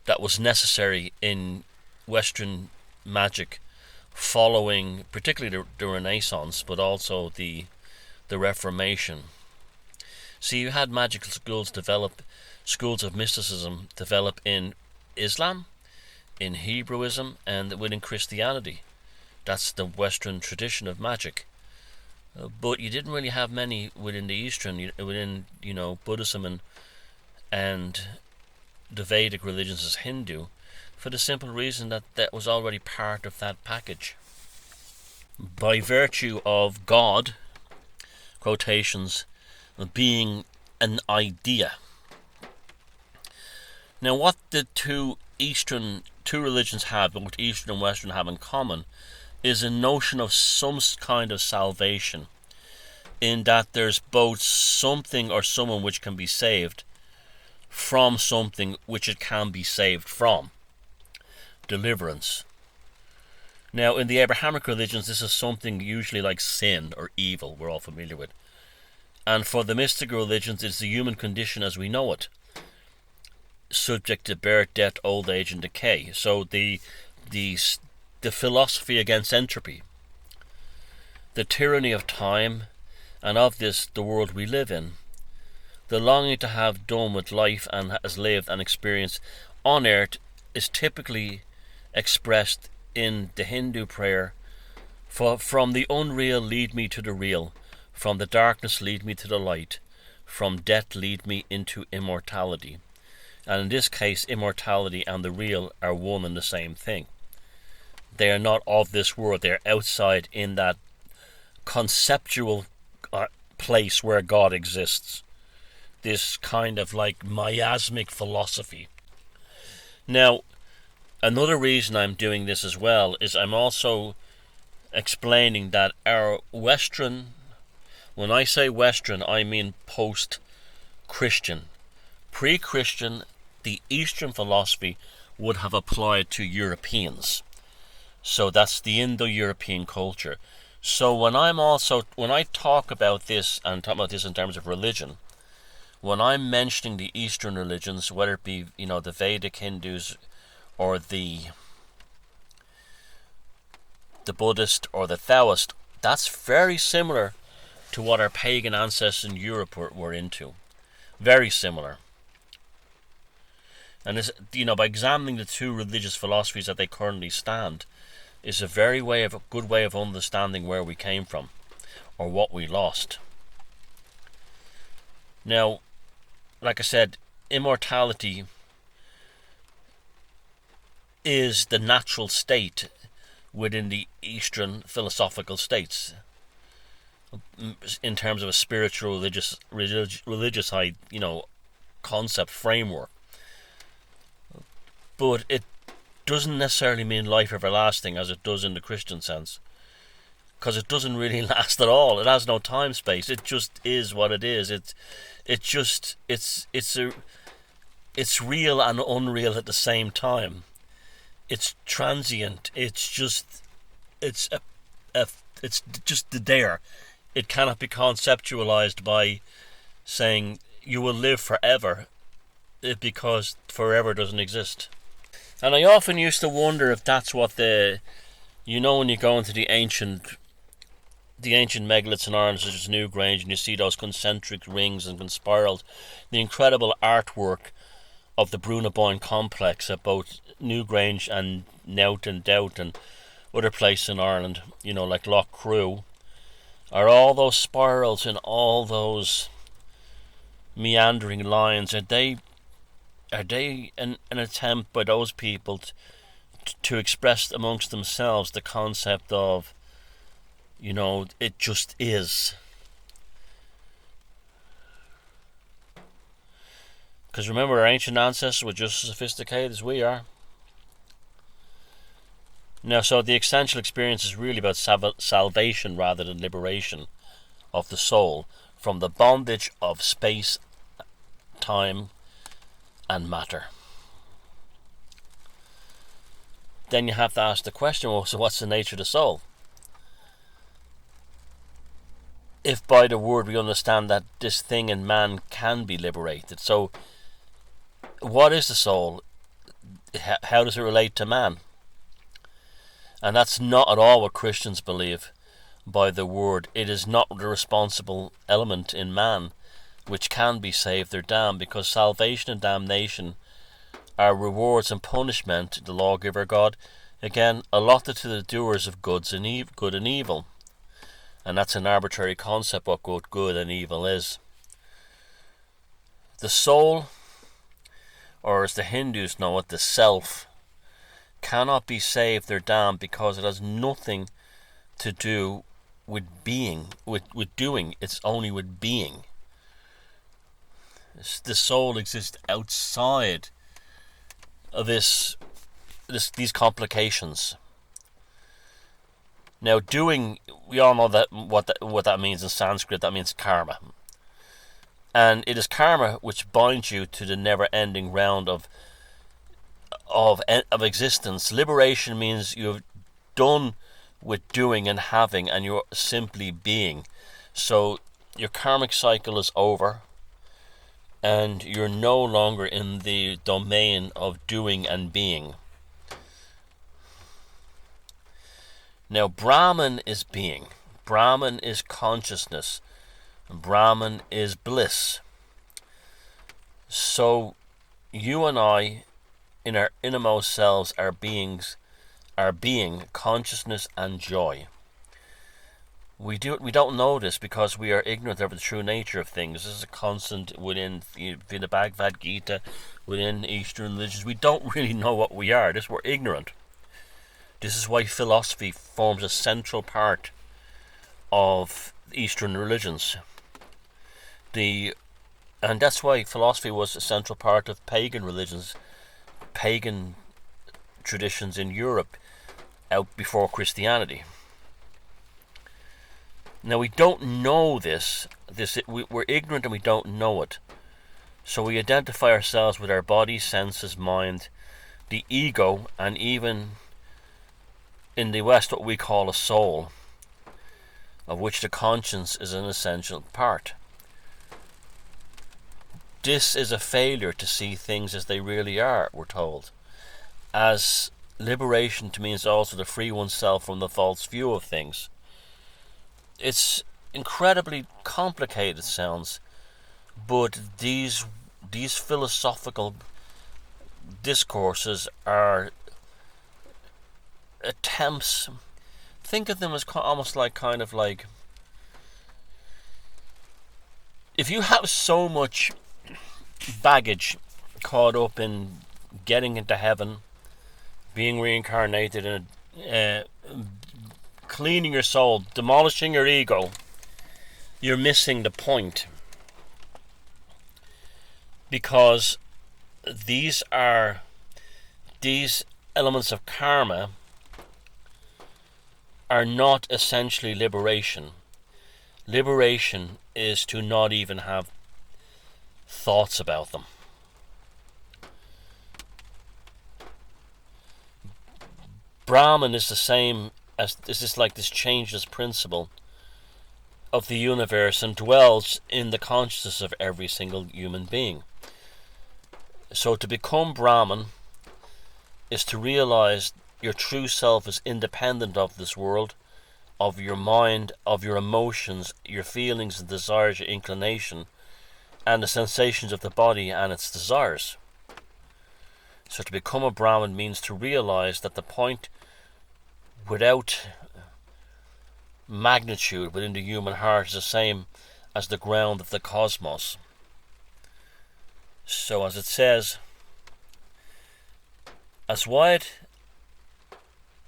S2: that was necessary in Western magic following particularly the Renaissance, but also the Reformation. See, you had magical schools of mysticism develop in Islam, in Hebrewism, and within Christianity. That's the Western tradition of magic. But you didn't really have many within the Eastern, within Buddhism and the Vedic religions as Hindu, for the simple reason that that was already part of that package. By virtue of God, quotations, being an idea. Now, what the two religions have, what Eastern and Western have in common, is a notion of some kind of salvation, in that there's both something or someone which can be saved from something which it can be saved from. Deliverance. Now, in the Abrahamic religions, this is something usually like sin or evil, we're all familiar with. And for the mystical religions, it's the human condition as we know it, subject to birth, death, old age, and decay. So the philosophy against entropy, the tyranny of time, and of this the world we live in, the longing to have done with life and has lived and experienced on earth, is typically expressed in the Hindu prayer, from the unreal lead me to the real, from the darkness lead me to the light, from death lead me into immortality. And in this case, immortality and the real are one and the same thing. They are not of this world, they are outside in that conceptual place where God exists. This kind of like miasmic philosophy. Now, another reason I'm doing this as well is I'm also explaining that our Western, when I say Western, I mean post-Christian. Pre-Christian, the Eastern philosophy would have applied to Europeans. So that's the Indo-European culture. So when I talk about this, and talk about this in terms of religion, when I'm mentioning the Eastern religions, whether it be, the Vedic Hindus or the Buddhist or the Taoist, that's very similar to what our pagan ancestors in Europe were into. Very similar. And this, by examining the two religious philosophies that they currently stand, is a good way of understanding where we came from, or what we lost. Now, like I said, immortality is the natural state within the Eastern philosophical states, in terms of a spiritual, religious, concept framework. But it doesn't necessarily mean life everlasting as it does in the Christian sense, because it doesn't really last at all. It has no time space. It just is what it is. It's real and unreal at the same time. It's transient. It's just there. It cannot be conceptualized by saying you will live forever, because forever doesn't exist. And I often used to wonder if that's what when you go into the ancient megaliths in Ireland, such as Newgrange, and you see those concentric rings and spirals, the incredible artwork of the Bruno Bettelheim complex at both Newgrange and Nowt and Doubt and other places in Ireland, like Lough Crew, are all those spirals and all those meandering lines, are they an attempt by those people to express amongst themselves the concept of, it just is? Because remember, our ancient ancestors were just as sophisticated as we are. Now, so the essential experience is really about salvation rather than liberation of the soul from the bondage of space, time, and matter. Then you have to ask the question, well, so what's the nature of the soul? If by the word we understand that this thing in man can be liberated, so what is the soul? How does it relate to man? And that's not at all what Christians believe by the word. It is not the responsible element in man which can be saved or damned, because salvation and damnation are rewards and punishment, the lawgiver God, again, allotted to the doers of good and evil. And that's an arbitrary concept, what good and evil is. The soul, or as the Hindus know it, the self, cannot be saved or damned because it has nothing to do with being, with doing. It's only with being. The soul exists outside of these complications. Now, doing, we all know that what that means in Sanskrit. That means karma, and it is karma which binds you to the never-ending round of existence. Liberation means you've done with doing and having, and you're simply being. So your karmic cycle is over, and you're no longer in the domain of doing and being. Now, Brahman is being. Brahman is consciousness. Brahman is bliss. So you and I, in our innermost selves, are being consciousness and joy. We don't know this because we are ignorant of the true nature of things. This is a constant within the Bhagavad Gita, within Eastern religions. We don't really know what we are. We're ignorant. This is why philosophy forms a central part of Eastern religions. And that's why philosophy was a central part of pagan religions, pagan traditions in Europe out before Christianity. Now, we don't know this. We're ignorant and we don't know it. So we identify ourselves with our body, senses, mind, the ego, and even in the West what we call a soul, of which the conscience is an essential part. This is a failure to see things as they really are, we're told, as liberation means also to free oneself from the false view of things. It's incredibly complicated, sounds, but these philosophical discourses are attempts. Think of them as almost like if you have so much baggage caught up in getting into heaven, being reincarnated in cleaning your soul, demolishing your ego, you're missing the point. Because these elements of karma are not essentially liberation. Liberation is to not even have thoughts about them. Brahman is the same as this, like this changeless principle of the universe, and dwells in the consciousness of every single human being. So to become Brahman is to realize your true self is independent of this world, of your mind, of your emotions, your feelings and desires, your inclination, and the sensations of the body and its desires. So to become a Brahman means to realize that the point without magnitude within the human heart is the same as the ground of the cosmos. So as it says, as wide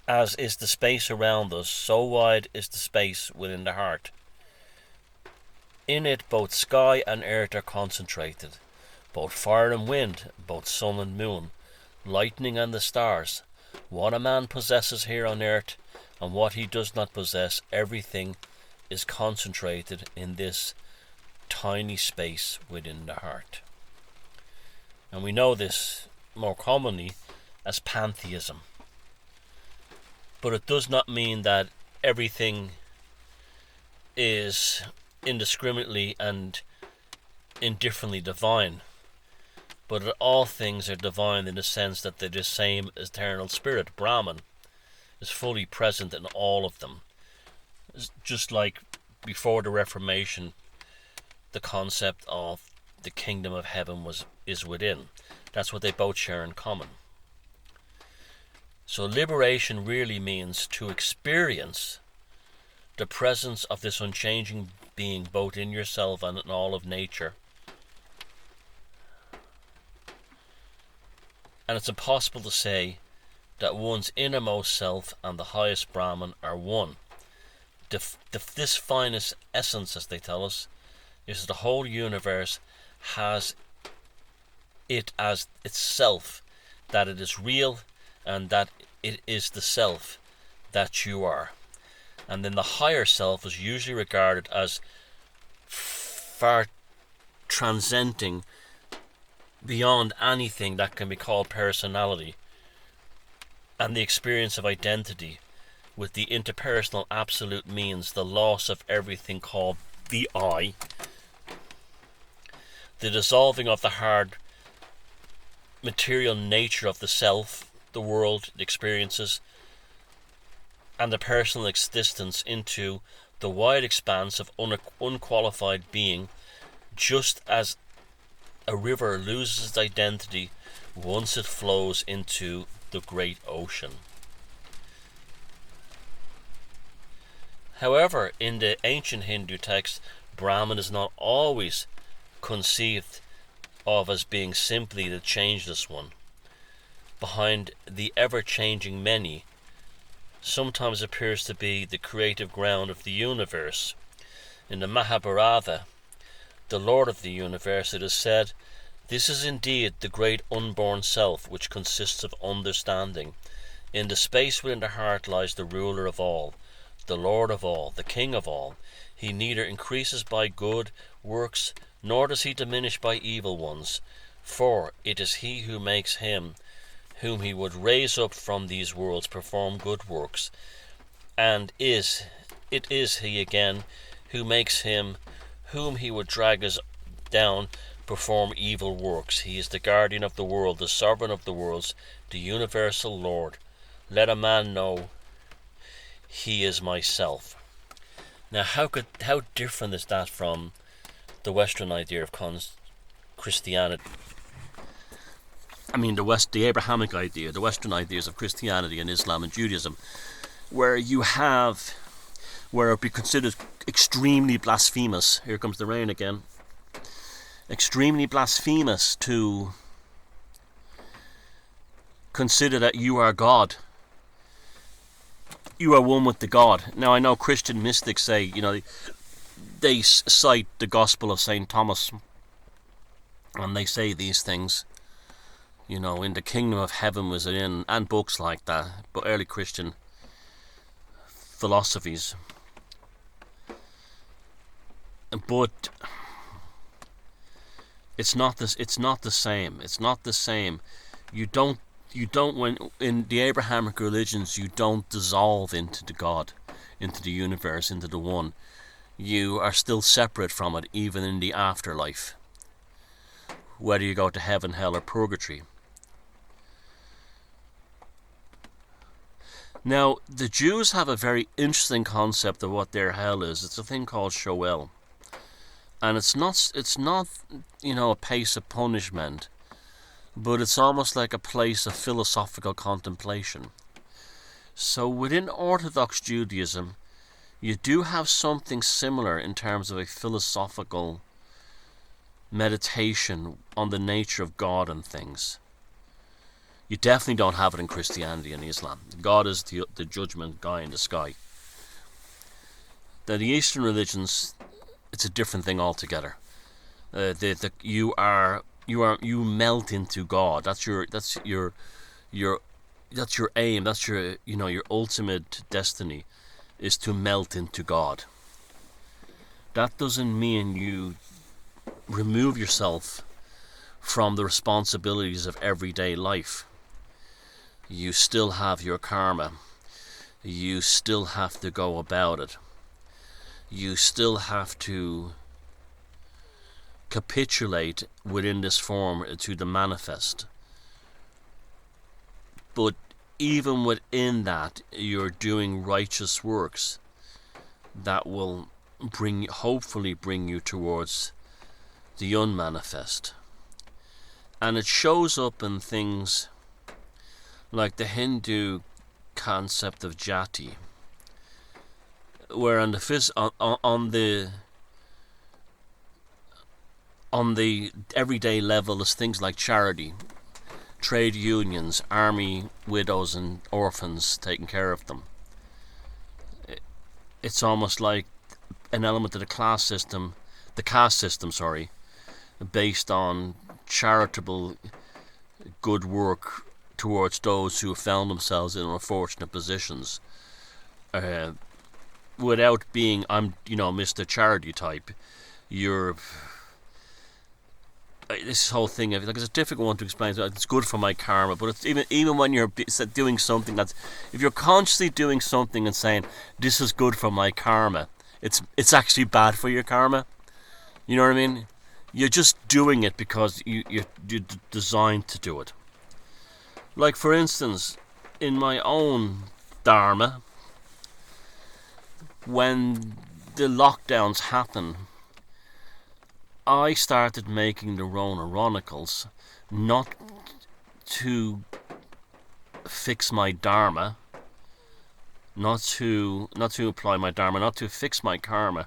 S2: as is the space around us, so wide is the space within the heart. In it both sky and earth are concentrated, both fire and wind, both sun and moon, lightning and the stars. What a man possesses here on earth and what he does not possess, everything is concentrated in this tiny space within the heart. And we know this more commonly as pantheism. But it does not mean that everything is indiscriminately and indifferently divine, but that all things are divine in the sense that they're the same eternal spirit, Brahman, is fully present in all of them. Just like before the Reformation, the concept of the kingdom of heaven is within. That's what they both share in common. So liberation really means to experience the presence of this unchanging being both in yourself and in all of nature. And it's impossible to say that one's innermost self and the highest Brahman are one. This finest essence, as they tell us, is the whole universe has it as itself, that it is real and that it is the self that you are. And then the higher self is usually regarded as far transcending beyond anything that can be called personality and the experience of identity, with the interpersonal absolute means the loss of everything called the I, the dissolving of the hard material nature of the self, the world, the experiences, and the personal existence into the wide expanse of unqualified being, just as a river loses its identity once it flows into the great ocean. However, in the ancient Hindu text, Brahman is not always conceived of as being simply the changeless one. Behind the ever-changing many sometimes appears to be the creative ground of the universe. In the Mahabharata, the Lord of the universe, it is said, "This is indeed the great unborn self, which consists of understanding. In the space within the heart lies the ruler of all, the Lord of all, the King of all. He neither increases by good works, nor does he diminish by evil ones. For it is he who makes him whom he would raise up from these worlds perform good works, and it is he again who makes him whom he would drag us down perform evil works. He is the guardian of the world, the sovereign of the worlds, the universal Lord. Let a man know he is myself." Now how different is that from the Western idea of Christianity? I mean the Abrahamic idea, the Western ideas of Christianity and Islam and Judaism, where it be considered extremely blasphemous. Here comes the rain again. Extremely blasphemous to consider that you are God. you are one with the God. Now I know Christian mystics say, you know, they cite the Gospel of St. Thomas, and they say these things, you know, in the kingdom of heaven was it in, and books like that, but early Christian philosophies. But it's not this. It's not the same. It's not the same. You don't. When in the Abrahamic religions, you don't dissolve into the God, into the universe, into the one. You are still separate from it, even in the afterlife. Whether you go to heaven, hell, or purgatory. Now, the Jews have a very interesting concept of what their hell is. It's a thing called Shoel. And it's not, you know, a place of punishment, but it's almost like a place of philosophical contemplation. So within Orthodox Judaism, you do have something similar in terms of a philosophical meditation on the nature of God and things. You definitely don't have it in Christianity and Islam. God is the judgment guy in the sky. Now, the Eastern religions, it's a different thing altogether. You melt into God. That's your aim. That's your ultimate destiny, is to melt into God. That doesn't mean you remove yourself from the responsibilities of everyday life. You still have your karma. You still have to go about it. You still have to capitulate within this form to the manifest. But even within that, you're doing righteous works that will hopefully bring you towards the unmanifest. And it shows up in things like the Hindu concept of jati, where on the everyday level is things like charity, trade unions, army widows and orphans, taking care of them. It's almost like an element of the caste system, based on charitable good work towards those who have found themselves in unfortunate positions. Without being, I'm, Mr. Charity type, you're. This whole thing, it's a difficult one to explain. It's good for my karma, but it's even when you're doing something if you're consciously doing something and saying this is good for my karma, it's actually bad for your karma. You know what I mean? You're just doing it because you're designed to do it. Like, for instance, in my own Dharma, when the lockdowns happen, I started making the Rona Chronicles not to fix my Dharma, not to apply my Dharma, not to fix my karma,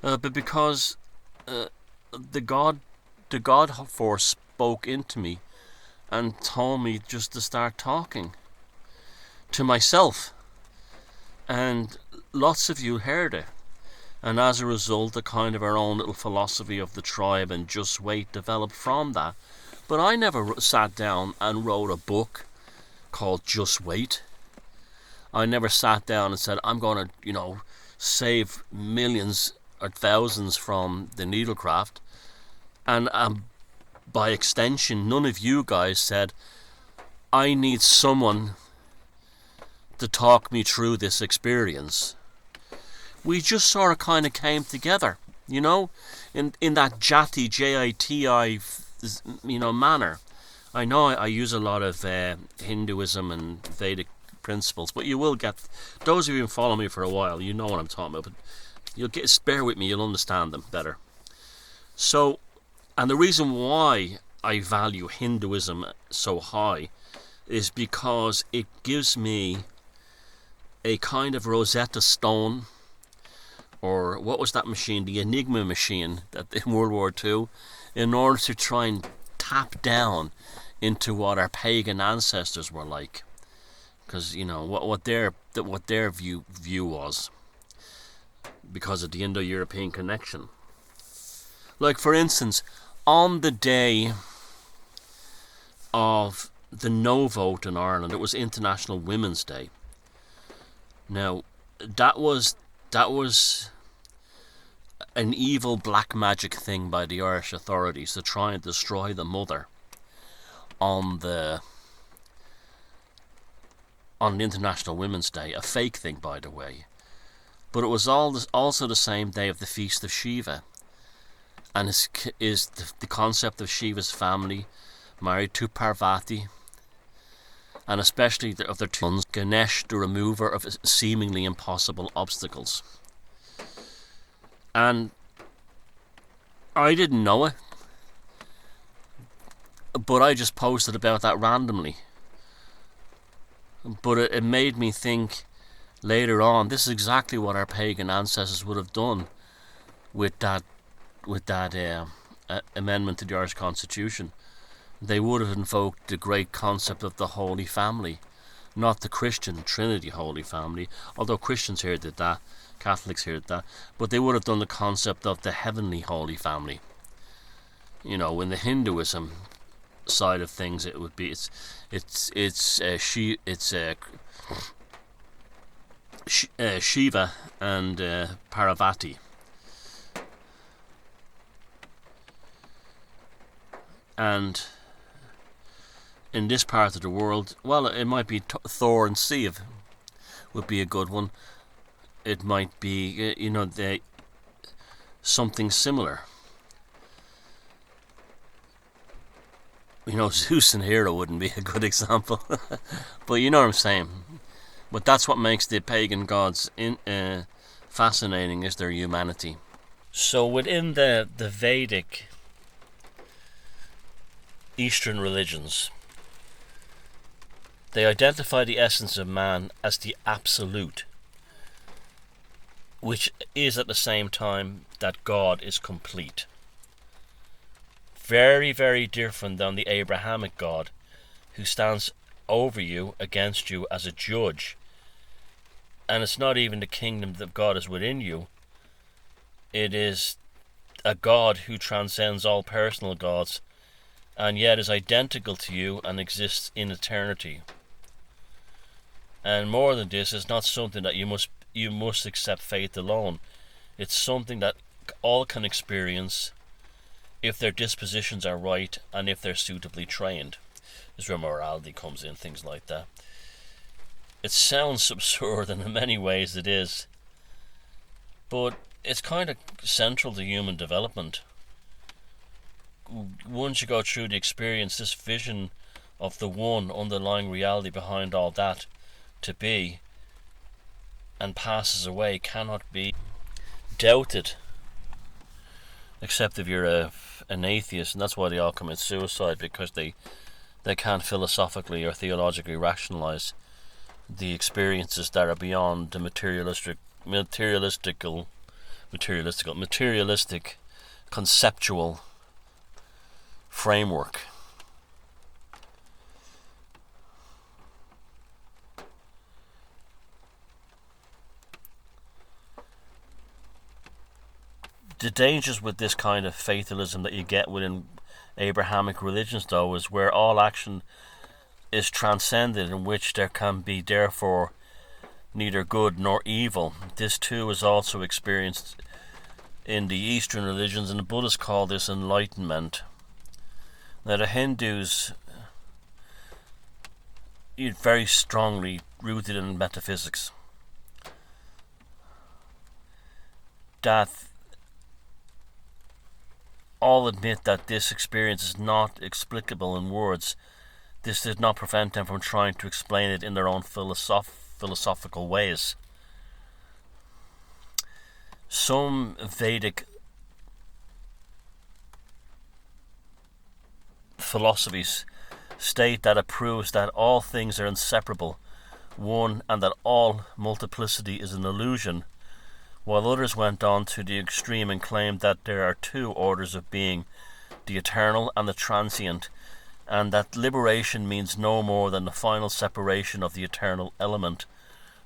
S2: but because the God force spoke into me and told me just to start talking to myself, and lots of you heard it. And as a result, a kind of our own little philosophy of the tribe and just wait developed from that. But I never sat down and wrote a book called Just Wait. I never sat down and said, I'm going to, save millions or thousands from the needlecraft. And by extension, none of you guys said, I need someone to talk me through this experience. We just sort of kind of came together, in that jati, J-I-T-I, manner. I know I use a lot of Hinduism and Vedic principles, but you will get, those of you who follow me for a while, you know what I'm talking about, but bear with me, you'll understand them better. So, and the reason why I value Hinduism so high is because it gives me a kind of Rosetta Stone, or what was that machine, the Enigma machine that in World War II, in order to try and tap down into what our pagan ancestors were like, because what their view was, because of the Indo-European connection. Like, for instance, on the day of the no vote in Ireland, it was International Women's Day. Now, that was an evil black magic thing by the Irish authorities to try and destroy the mother on the International Women's Day. A fake thing, by the way. But it was also the same day of the Feast of Shiva. And is the concept of Shiva's family married to Parvati, and especially of their two sons, Ganesh, the remover of seemingly impossible obstacles. And I didn't know it, but I just posted about that randomly. But it made me think later on, this is exactly what our pagan ancestors would have done with that amendment to the Irish Constitution. They would have invoked the great concept of the Holy Family, not the Christian Trinity Holy Family, although Christians here did that, Catholics here did that, but they would have done the concept of the Heavenly Holy Family. In the Hinduism side of things, it would be Shiva and Parvati. And in this part of the world, well, it might be Thor and Siv would be a good one. It might be, something similar. Zeus and Hera wouldn't be a good example. But you know what I'm saying. But that's what makes the pagan gods fascinating, is their humanity. So within the Vedic Eastern religions, they identify the essence of man as the absolute, which is at the same time that God is complete. Very, very different than the Abrahamic God, who stands over you, against you, as a judge. And it's not even the kingdom that God is within you. It is a God who transcends all personal gods, and yet is identical to you and exists in eternity. And more than this, it's not something that you must accept faith alone. It's something that all can experience if their dispositions are right and if they're suitably trained. This is where morality comes in, things like that. It sounds absurd, and in many ways it is, but it's kind of central to human development. Once you go through the experience, this vision of the one underlying reality behind all that to be and passes away cannot be doubted, except if you're an atheist, and that's why they all commit suicide, because they can't philosophically or theologically rationalize the experiences that are beyond the materialistic conceptual framework. The dangers with this kind of fatalism that you get within Abrahamic religions, though, is where all action is transcended, in which there can be therefore neither good nor evil. This too is also experienced in the Eastern religions, and the Buddhists call this enlightenment. Now the Hindus, very strongly rooted in metaphysics, that all admit that this experience is not explicable in words. This did not prevent them from trying to explain it in their own philosophical ways. Some Vedic philosophies state that it proves that all things are inseparable, one, and that all multiplicity is an illusion, while others went on to the extreme and claimed that there are two orders of being, the eternal and the transient, and that liberation means no more than the final separation of the eternal element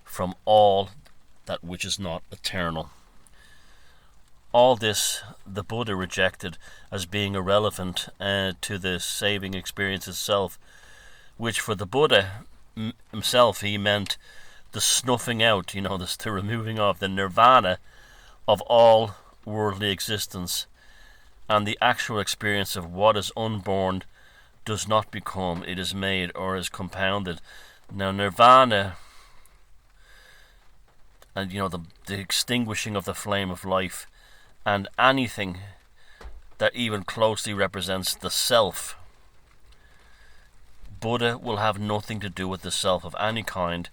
S2: from all that which is not eternal. All this the Buddha rejected as being irrelevant to the saving experience itself, which for the Buddha himself he meant the snuffing out, the removing of the nirvana of all worldly existence, and the actual experience of what is unborn does not become, it is made or is compounded. Now nirvana, and the extinguishing of the flame of life, and anything that even closely represents the self, Buddha will have nothing to do with the self of any kind,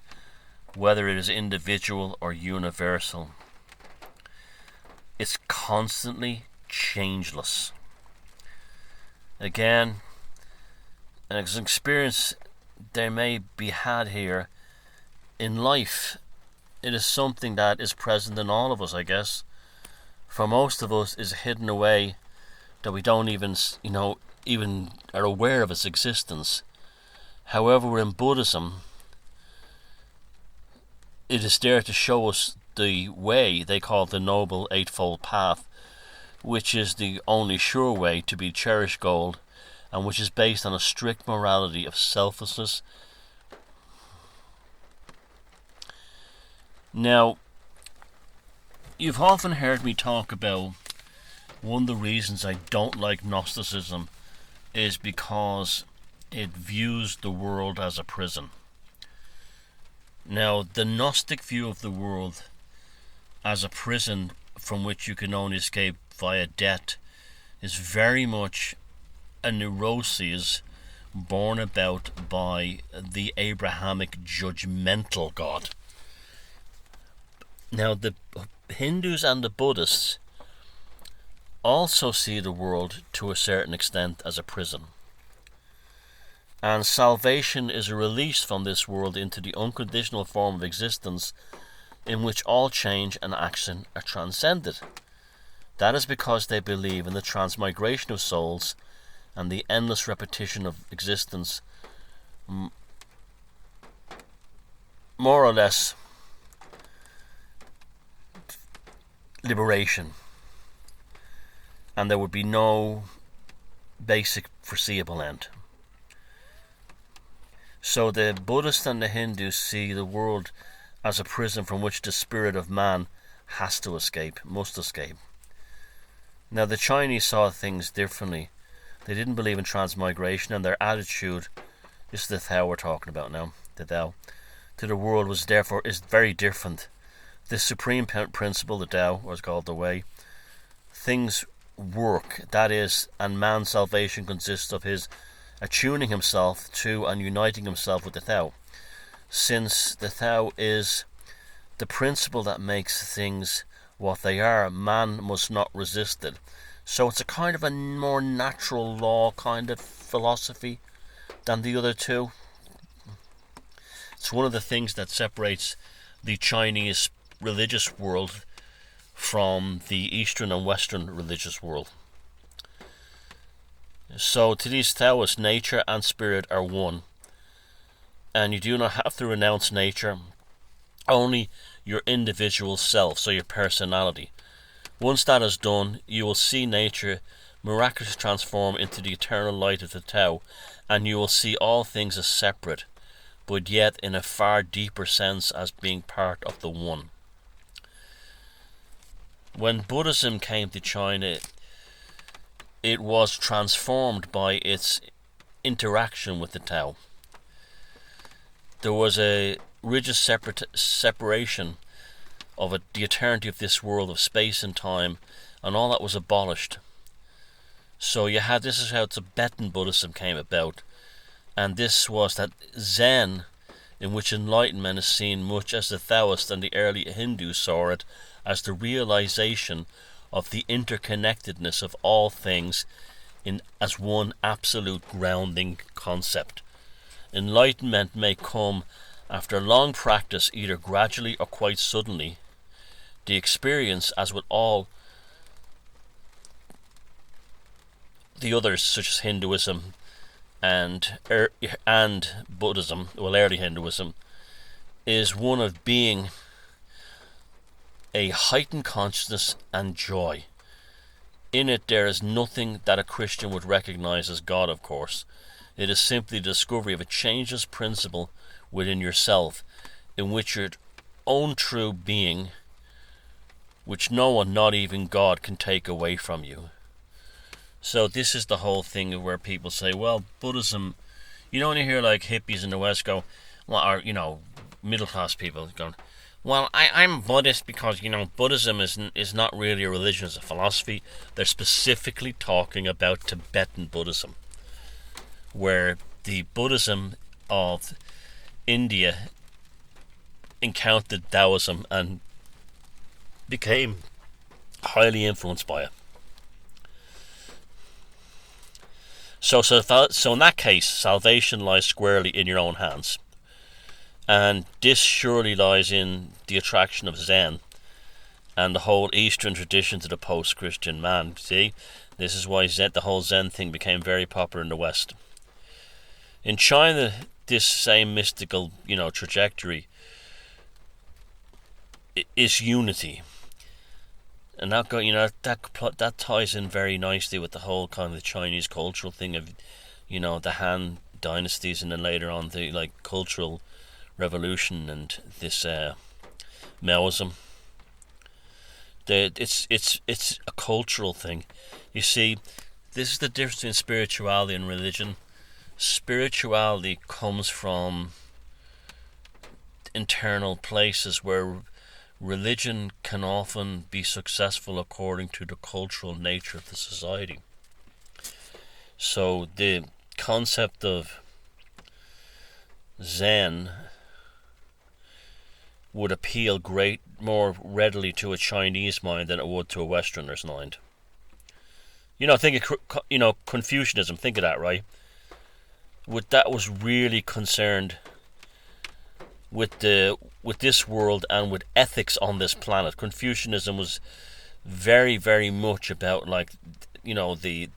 S2: whether it is individual or universal. It's constantly changeless. Again, an experience there may be had here in life. It is something that is present in all of us, I guess. For most of us, is hidden away, that we don't even are aware of its existence. However, in Buddhism, it is there to show us the way they call the Noble Eightfold Path, which is the only sure way to be cherished gold, and which is based on a strict morality of selflessness. Now, you've often heard me talk about one of the reasons I don't like Gnosticism is because it views the world as a prison. Now, the Gnostic view of the world as a prison from which you can only escape via death is very much a neuroses born about by the Abrahamic judgmental God. Now, the Hindus and the Buddhists also see the world to a certain extent as a prison. And salvation is a release from this world into the unconditional form of existence in which all change and action are transcended. That is because they believe in the transmigration of souls and the endless repetition of existence, more or less liberation, and there would be no basic foreseeable end. So the Buddhists and the Hindus see the world as a prison from which the spirit of man has to escape, must escape. Now the Chinese saw things differently. They didn't believe in transmigration, and their attitude, this is the Tao we're talking about now, the Tao, to the world is very different. This supreme principle, the Tao, or it's called the Way, things work, that is, and man's salvation consists of his attuning himself to and uniting himself with the Tao. Since the Tao is the principle that makes things what they are, man must not resist it. So it's a kind of a more natural law kind of philosophy than the other two. It's one of the things that separates the Chinese religious world from the Eastern and Western religious world. So to these Taoists, nature and spirit are one, and you do not have to renounce nature, only your individual self, so your personality. Once that is done, you will see nature miraculously transform into the eternal light of the Tao, and you will see all things as separate, but yet in a far deeper sense as being part of the One. When Buddhism came to China, it was transformed by its interaction with the Tao. There was a rigid separation of the eternity of this world, of space and time, and all that was abolished. So this is how Tibetan Buddhism came about, and this was that Zen, in which enlightenment is seen much as the Taoists and the early Hindus saw it, as the realization of the interconnectedness of all things as one absolute grounding concept. Enlightenment may come after long practice, either gradually or quite suddenly. The experience, as with all the others, such as Hinduism and Buddhism, well, early Hinduism, is one of being a heightened consciousness and joy. In it, there is nothing that a Christian would recognize as God, of course. It is simply the discovery of a changeless principle within yourself, in which your own true being, which no one, not even God, can take away from you. So this is the whole thing of where people say, well, Buddhism, you know, when you hear like hippies in the West go, well, or, you know, middle class people going, well, I'm Buddhist because, you know, Buddhism is not really a religion, it's a philosophy. They're specifically talking about Tibetan Buddhism, where the Buddhism of India encountered Taoism and became highly influenced by it. So in that case, salvation lies squarely in your own hands. And this surely lies in the attraction of Zen and the whole Eastern tradition to the post-Christian man. See, this is why the whole Zen thing became very popular in the West. In China, this same mystical, you know, trajectory is unity. And that, you know, that ties in very nicely with the whole kind of the Chinese cultural thing of, you know, the Han dynasties, and then later on the like cultural revolution and this Maoism. It's a cultural thing. You see, this is the difference between spirituality and religion. Spirituality comes from internal places where religion can often be successful according to the cultural nature of the society. So the concept of Zen would appeal more readily to a Chinese mind than it would to a Westerner's mind. You know, think of, you know, Confucianism. Think of that, right? That was really concerned with this world and with ethics on this planet. Confucianism was very, very much about, like, you know, the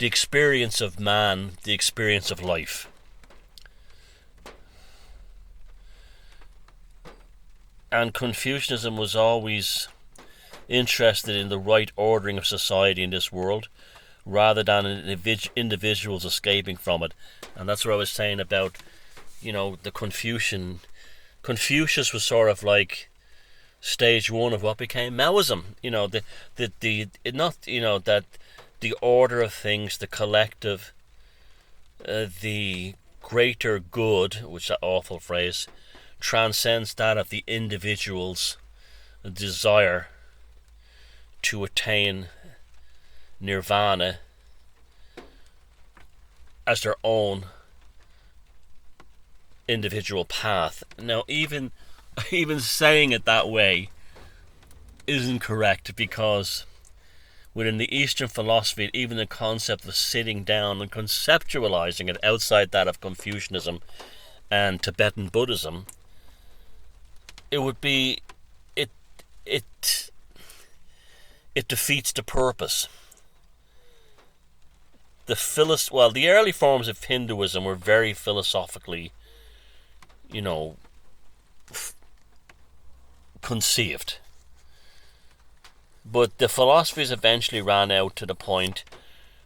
S2: experience of man, the experience of life. And Confucianism was always interested in the right ordering of society in this world, rather than individuals escaping from it. And that's what I was saying about, you know, the Confucius was sort of like stage one of what became Maoism. You know, that the order of things, the collective, the greater good, which is that awful phrase, transcends that of the individual's desire to attain nirvana as their own individual path. Now, even saying it that way isn't correct, because within the Eastern philosophy, even the concept of sitting down and conceptualizing it outside that of Confucianism and Tibetan Buddhism, it would be it defeats the purpose. The early forms of Hinduism were very philosophically, you know, conceived. But the philosophies eventually ran out to the point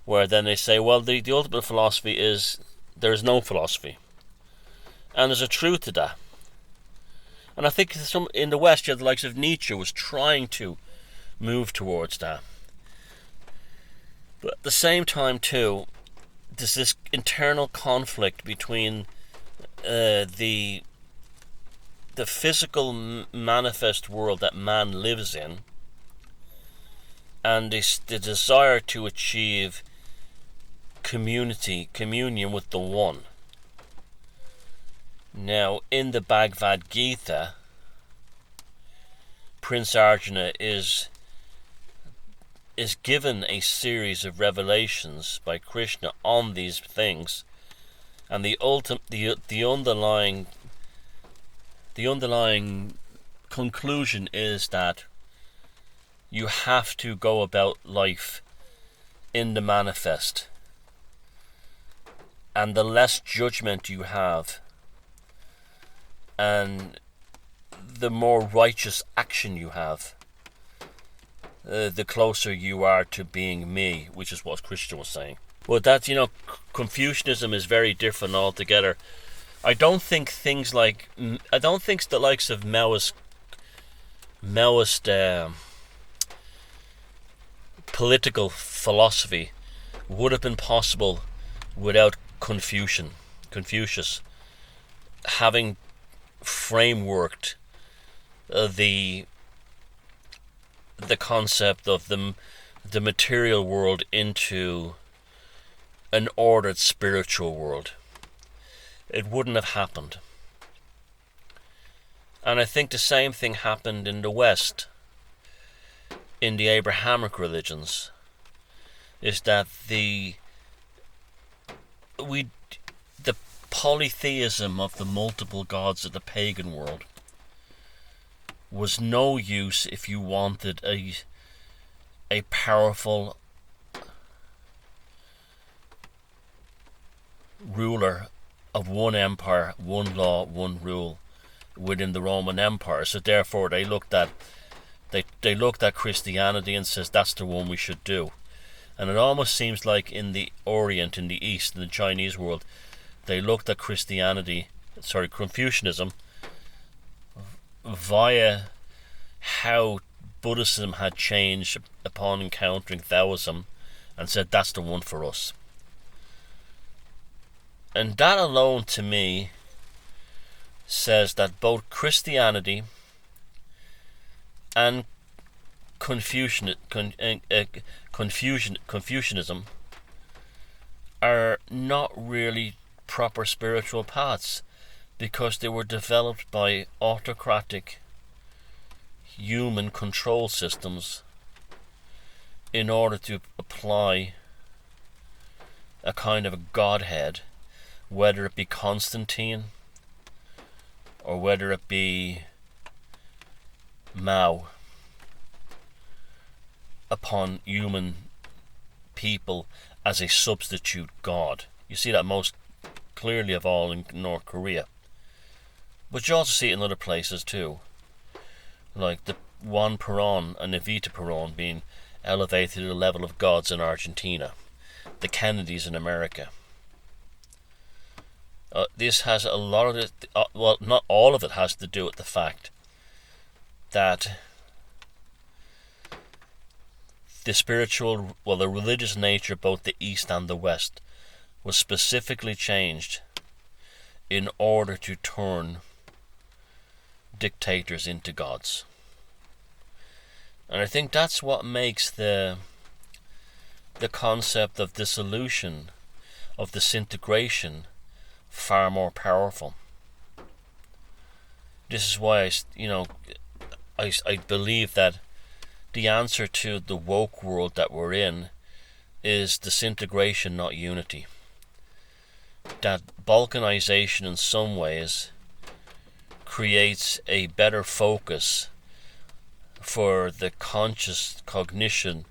S2: where then they say, well, the ultimate philosophy is there is no philosophy. And there's a truth to that. And I think in the West, you had the likes of Nietzsche was trying to move towards that. But at the same time, too, there's this internal conflict between the physical manifest world that man lives in and the desire to achieve communion with the One. Now, in the Bhagavad Gita, Prince Arjuna is given a series of revelations by Krishna on these things, and the underlying conclusion is that you have to go about life in the manifest, and the less judgment you have, and the more righteous action you have, the closer you are to being me, which is what Christian was saying. But that, Confucianism is very different altogether. I don't think the likes of Maoist political philosophy would have been possible without Confucius having frameworked the concept of the material world into an ordered spiritual world. It wouldn't have happened. And I think the same thing happened in the West, in the Abrahamic religions, is that the polytheism of the multiple gods of the pagan world was no use if you wanted a powerful ruler of one empire, one law, one rule within the Roman Empire. So therefore they looked at Christianity and says that's the one we should do. And it almost seems like in the Orient, in the East, in the Chinese world, they looked at Confucianism via how Buddhism had changed upon encountering Taoism and said that's the one for us. And that alone to me says that both Christianity and Confucianism are not really proper spiritual paths, because they were developed by autocratic human control systems in order to apply a kind of a godhead, whether it be Constantine or whether it be Mao, upon human people as a substitute god. You see that most clearly of all in North Korea. But you also see it in other places too. Like the Juan Perón and Evita Perón being elevated to the level of gods in Argentina. The Kennedys in America. This has a lot of it, well, not all of it has to do with the fact that the religious nature of both the East and the West was specifically changed in order to turn dictators into gods. And I think that's what makes the concept of dissolution, of disintegration, far more powerful. This is why I believe that the answer to the woke world that we're in is disintegration, not unity. That balkanization in some ways creates a better focus for the conscious cognition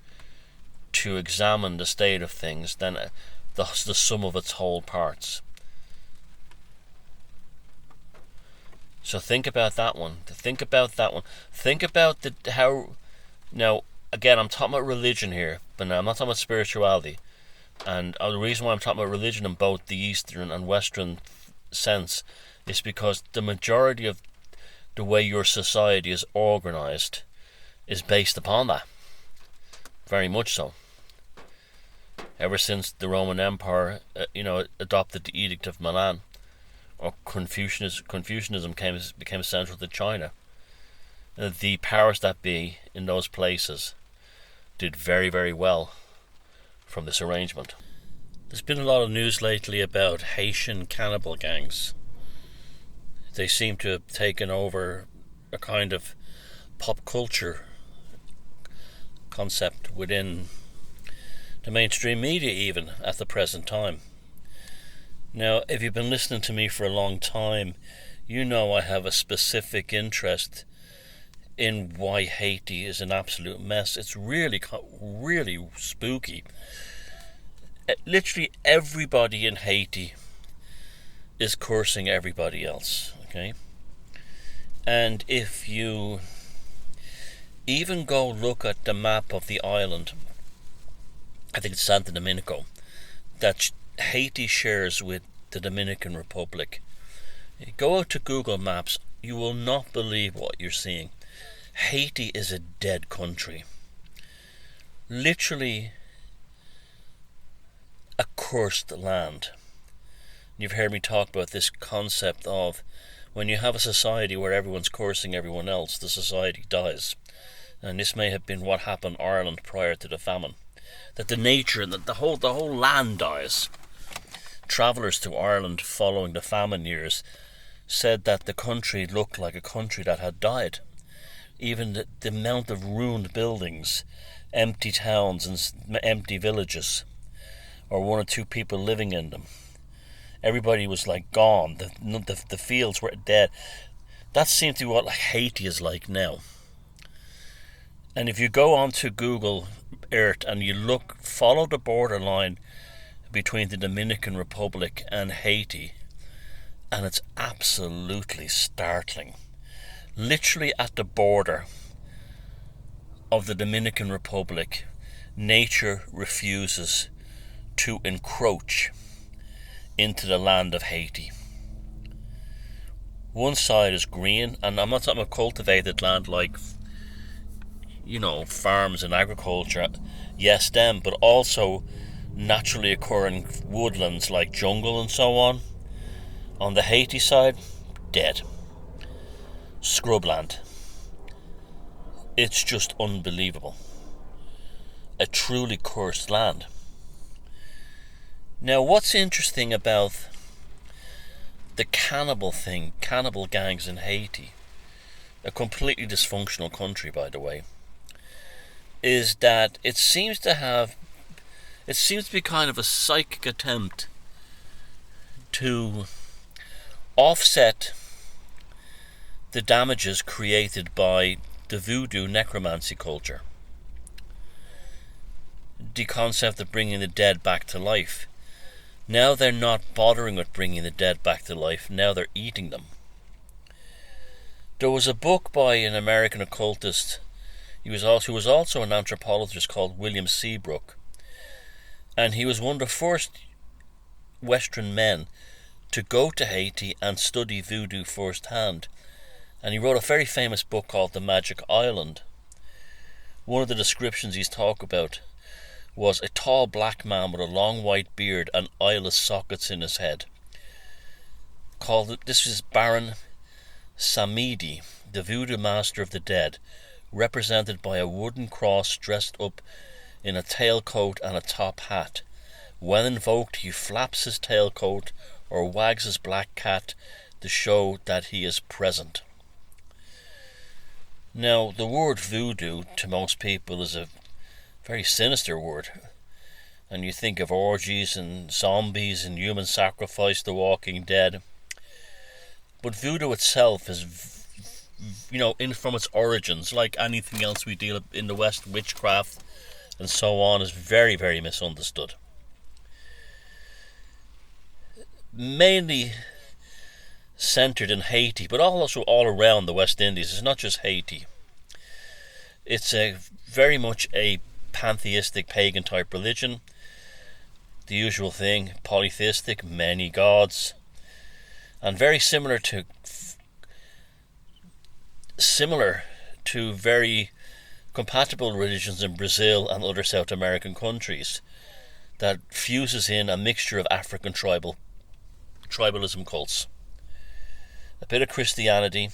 S2: to examine the state of things than the sum of its whole parts. So think about that one. Think about how. Now, again, I'm talking about religion here, but I'm not talking about spirituality. And the reason why I'm talking about religion in both the Eastern and Western sense is because the majority of the way your society is organized is based upon that. Very much so. Ever since the Roman Empire, adopted the Edict of Milan, or Confucianism became central to China. The powers that be in those places did very, very well from this arrangement. There's been a lot of news lately about Haitian cannibal gangs. They seem to have taken over a kind of pop culture concept within the mainstream media even at the present time. Now, if you've been listening to me for a long time, you know I have a specific interest in why Haiti is an absolute mess. It's really, really spooky. literally everybody in Haiti is cursing everybody else, okay? And if you even go look at the map of the island, I think it's Santo Domingo, that Haiti shares with the Dominican Republic. Go out to Google Maps, you will not believe what you're seeing. Haiti is a dead country. Literally a cursed land. You've heard me talk about this concept of when you have a society where everyone's cursing everyone else, the society dies. And this may have been what happened in Ireland prior to the famine. That the nature and the whole land dies. Travellers to Ireland following the famine years said that the country looked like a country that had died. Even the amount of ruined buildings, empty towns and empty villages, or one or two people living in them. Everybody was like gone. The fields were dead. That seems to be what Haiti is like now. And if you go onto Google Earth and you look, follow the borderline between the Dominican Republic and Haiti, and it's absolutely startling. Literally at the border of the Dominican Republic, nature refuses to encroach into the land of Haiti. One side is green, and I'm not talking about cultivated land like, farms and agriculture, yes them, but also naturally occurring woodlands like jungle and so on. On the Haiti side, dead. Scrubland. It's just unbelievable. A truly cursed land. Now, what's interesting about the cannibal gangs in Haiti, a completely dysfunctional country, by the way, is that it seems to be kind of a psychic attempt to offset the damages created by the voodoo necromancy culture. The concept of bringing the dead back to life. Now they're not bothering with bringing the dead back to life, now they're eating them. There was a book by an American occultist who was also an anthropologist called William Seabrook, and he was one of the first Western men to go to Haiti and study voodoo firsthand, and he wrote a very famous book called The Magic Island. One of the descriptions he's talked about was a tall black man with a long white beard and eyeless sockets in his head. This is Baron Samedi, the voodoo master of the dead, represented by a wooden cross dressed up in a tailcoat and a top hat. When invoked, he flaps his tailcoat or wags his black cat to show that he is present. Now, the word voodoo to most people is a very sinister word, and you think of orgies and zombies and human sacrifice, The Walking Dead. But voodoo itself is, from its origins, like anything else we deal in the West, witchcraft and so on, is very, very misunderstood. Mainly centered in Haiti, but also all around the West Indies. It's not just Haiti. It's very much a pantheistic pagan type religion. The usual thing, polytheistic, many gods, and very similar to very compatible religions in Brazil and other South American countries, that fuses in a mixture of African tribalism cults, a bit of Christianity,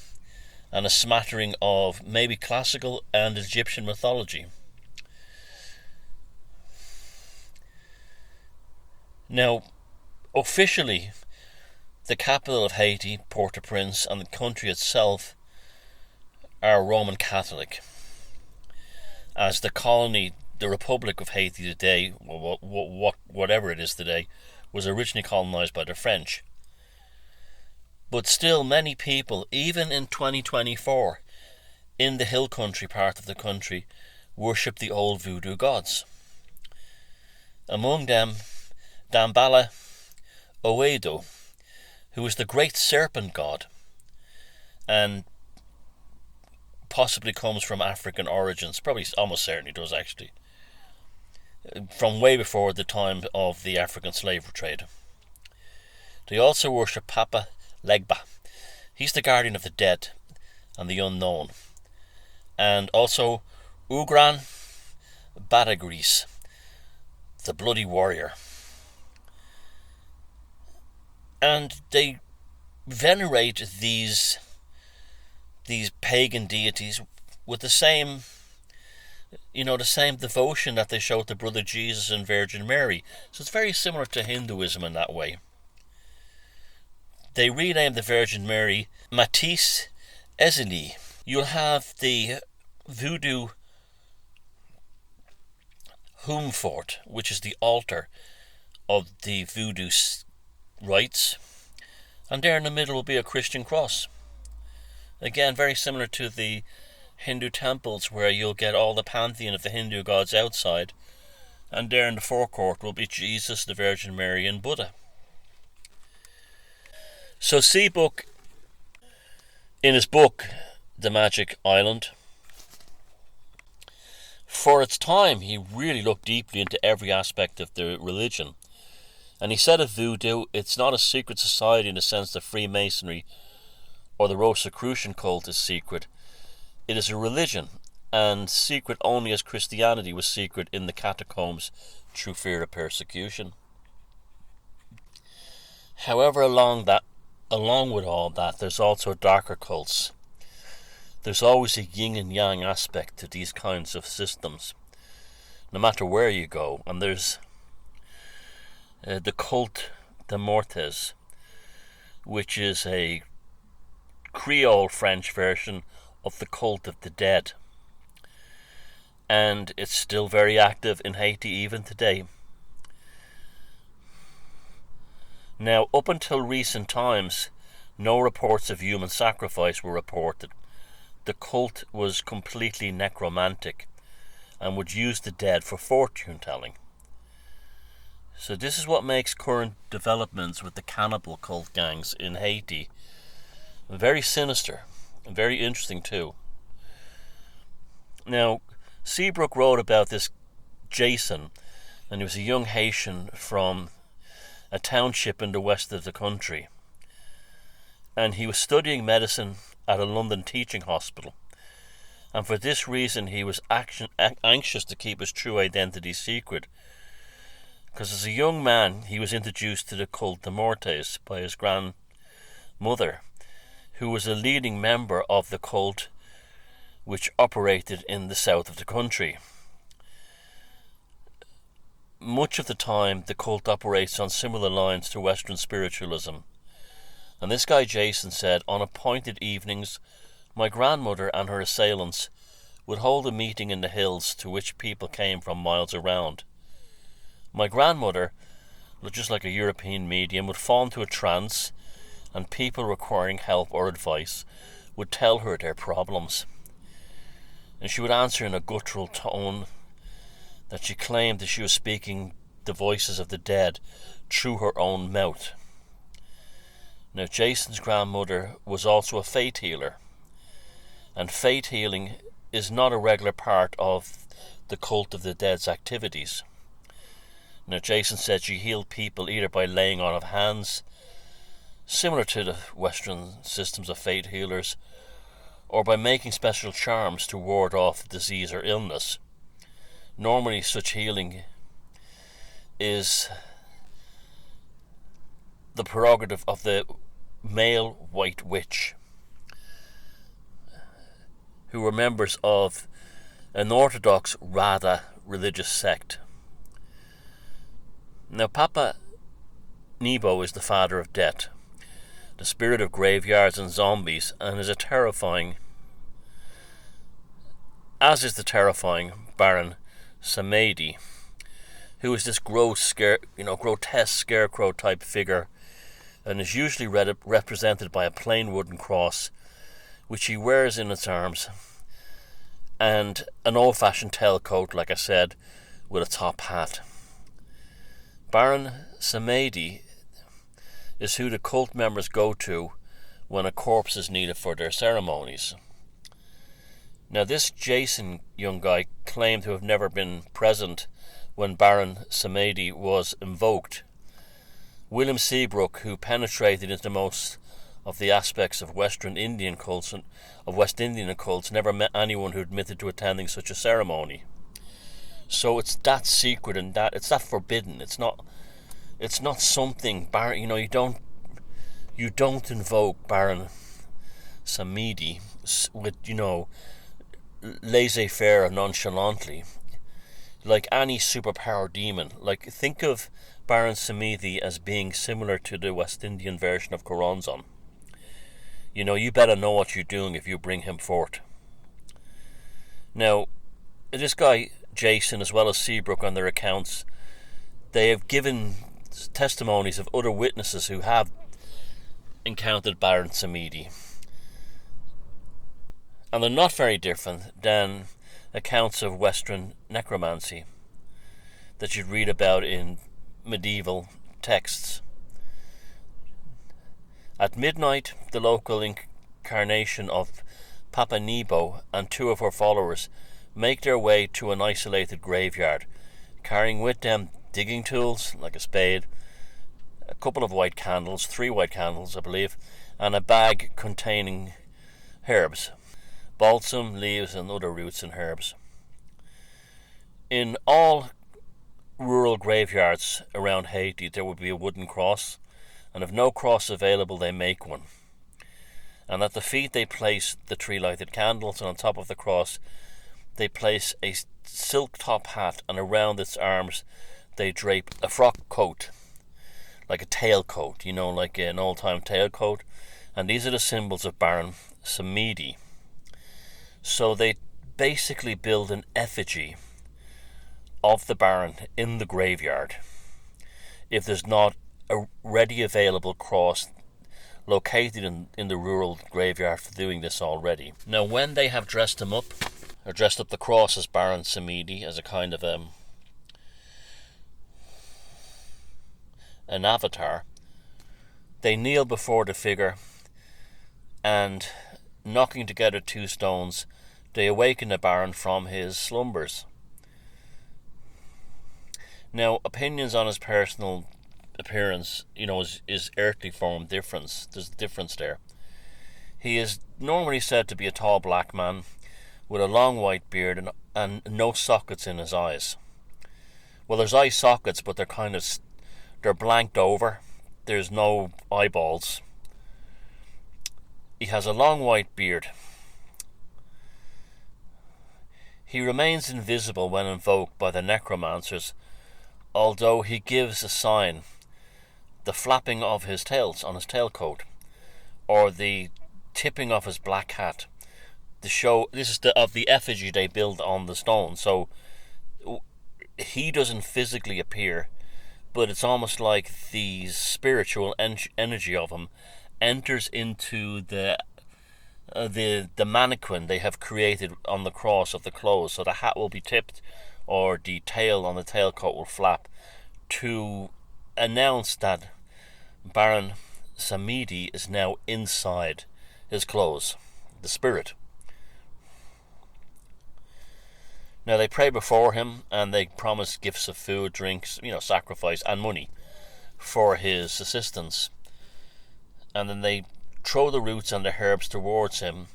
S2: and a smattering of maybe classical and Egyptian mythology. Now, officially, the capital of Haiti, Port-au-Prince, and the country itself are Roman Catholic, as the colony, the Republic of Haiti today, whatever it is today, was originally colonized by the French. But still, many people, even in 2024, in the hill country part of the country, worship the old voodoo gods. Among them, Dambala Oedo, who is the great serpent god, and possibly comes from African origins, probably almost certainly does actually, from way before the time of the African slave trade. They also worship Papa Legba. He's the guardian of the dead and the unknown. And also Ugran Badagris, the bloody warrior. And they venerate these pagan deities with the same devotion that they show to Brother Jesus and Virgin Mary. So it's very similar to Hinduism in that way. They renamed the Virgin Mary Matisse Ezeli. You'll have the voodoo Humfort, which is the altar of the voodoo rites, and there in the middle will be a Christian cross. Again, very similar to the Hindu temples, where you'll get all the pantheon of the Hindu gods outside, and there in the forecourt will be Jesus, the Virgin Mary, and Buddha. So Seabook, in his book The Magic Island, for its time he really looked deeply into every aspect of the religion, and he said of voodoo, it's not a secret society in the sense that Freemasonry or the Rosicrucian cult is secret. It is a religion, and secret only as Christianity was secret in the catacombs through fear of persecution. However, along with all that, there's also darker cults. There's always a yin and yang aspect to these kinds of systems, no matter where you go. And there's the cult de Mortes, which is a Creole French version of the cult of the dead, and it's still very active in Haiti even today. Now, up until recent times, no reports of human sacrifice were reported. The cult was completely necromantic and would use the dead for fortune telling. So this is what makes current developments with the cannibal cult gangs in Haiti very sinister and very interesting too. Now, Seabrook wrote about this Jason, and he was a young Haitian from a township in the west of the country, and he was studying medicine at a London teaching hospital, and for this reason he was anxious to keep his true identity secret, because as a young man he was introduced to the cult de Mortes by his grandmother, who was a leading member of the cult which operated in the south of the country. Much of the time the cult operates on similar lines to Western spiritualism. And this guy Jason said, on appointed evenings, my grandmother and her assailants would hold a meeting in the hills to which people came from miles around. My grandmother, just like a European medium, would fall into a trance, and people requiring help or advice would tell her their problems. And she would answer in a guttural tone that she claimed that she was speaking the voices of the dead through her own mouth. Now, Jason's grandmother was also a faith healer, and faith healing is not a regular part of the cult of the dead's activities. Now, Jason said she healed people either by laying on of hands, similar to the Western systems of faith healers, or by making special charms to ward off disease or illness. Normally such healing is the prerogative of the male white witch, who were members of an orthodox Rada religious sect. Now, Papa Nebo is the father of death, the spirit of graveyards and zombies, and is the terrifying Baron Samedi, who is this grotesque scarecrow type figure, and is usually represented by a plain wooden cross, which he wears in its arms, and an old-fashioned tailcoat, like I said, with a top hat. Baron Samedi is who the cult members go to when a corpse is needed for their ceremonies. Now, this Jason young guy claimed to have never been present when Baron Samedi was invoked. William Seabrook, who penetrated into most of the aspects of West Indian occults, never met anyone who admitted to attending such a ceremony. So it's that secret and it's that forbidden. It's not something you don't invoke Baron Samedi with laissez-faire and nonchalantly, like any superpower demon. Like, think of Baron Samedi as being similar to the West Indian version of Coronzon. You better know what you're doing if you bring him forth. Now, this guy Jason, as well as Seabrook, on their accounts, they have given testimonies of other witnesses who have encountered Baron Samedi, and they're not very different than accounts of Western necromancy that you'd read about in medieval texts. At midnight, the local incarnation of Papa Nebo and two of her followers make their way to an isolated graveyard, carrying with them digging tools like a spade, a couple of white candles, 3 white candles I believe, and a bag containing herbs, balsam, leaves and other roots and herbs. In all rural graveyards around Haiti there would be a wooden cross, and if no cross available they make one. And at the feet they place the 3 lighted candles, and on top of the cross they place a silk top hat, and around its arms they drape a frock coat, like a tailcoat, like an old-time tailcoat. And these are the symbols of Baron Samedi. So they basically build an effigy of the Baron in the graveyard if there's not a ready available cross located in the rural graveyard for doing this already. Now, when they have dressed him up, or dressed up the cross as Baron Samedi, as a kind of an avatar, they kneel before the figure, and knocking together 2 stones, they awaken the Baron from his slumbers. Now, opinions on his personal appearance, his earthly form difference. There's a difference there. He is normally said to be a tall black man with a long white beard and no sockets in his eyes. Well, there's eye sockets, but they're blanked over. There's no eyeballs. He has a long white beard. He remains invisible when invoked by the necromancers, although he gives a sign, the flapping of his tails on his tailcoat, or the tipping of his black hat, to show this is of the effigy they build on the stone. So he doesn't physically appear, but it's almost like the spiritual energy of him enters into the mannequin they have created on the cross of the clothes. So the hat will be tipped, or the tail on the tailcoat will flap, to announce that Baron Samedi is now inside his clothes, the spirit. Now they pray before him, and they promise gifts of food, drinks, sacrifice and money for his assistance. And then they throw the roots and the herbs towards him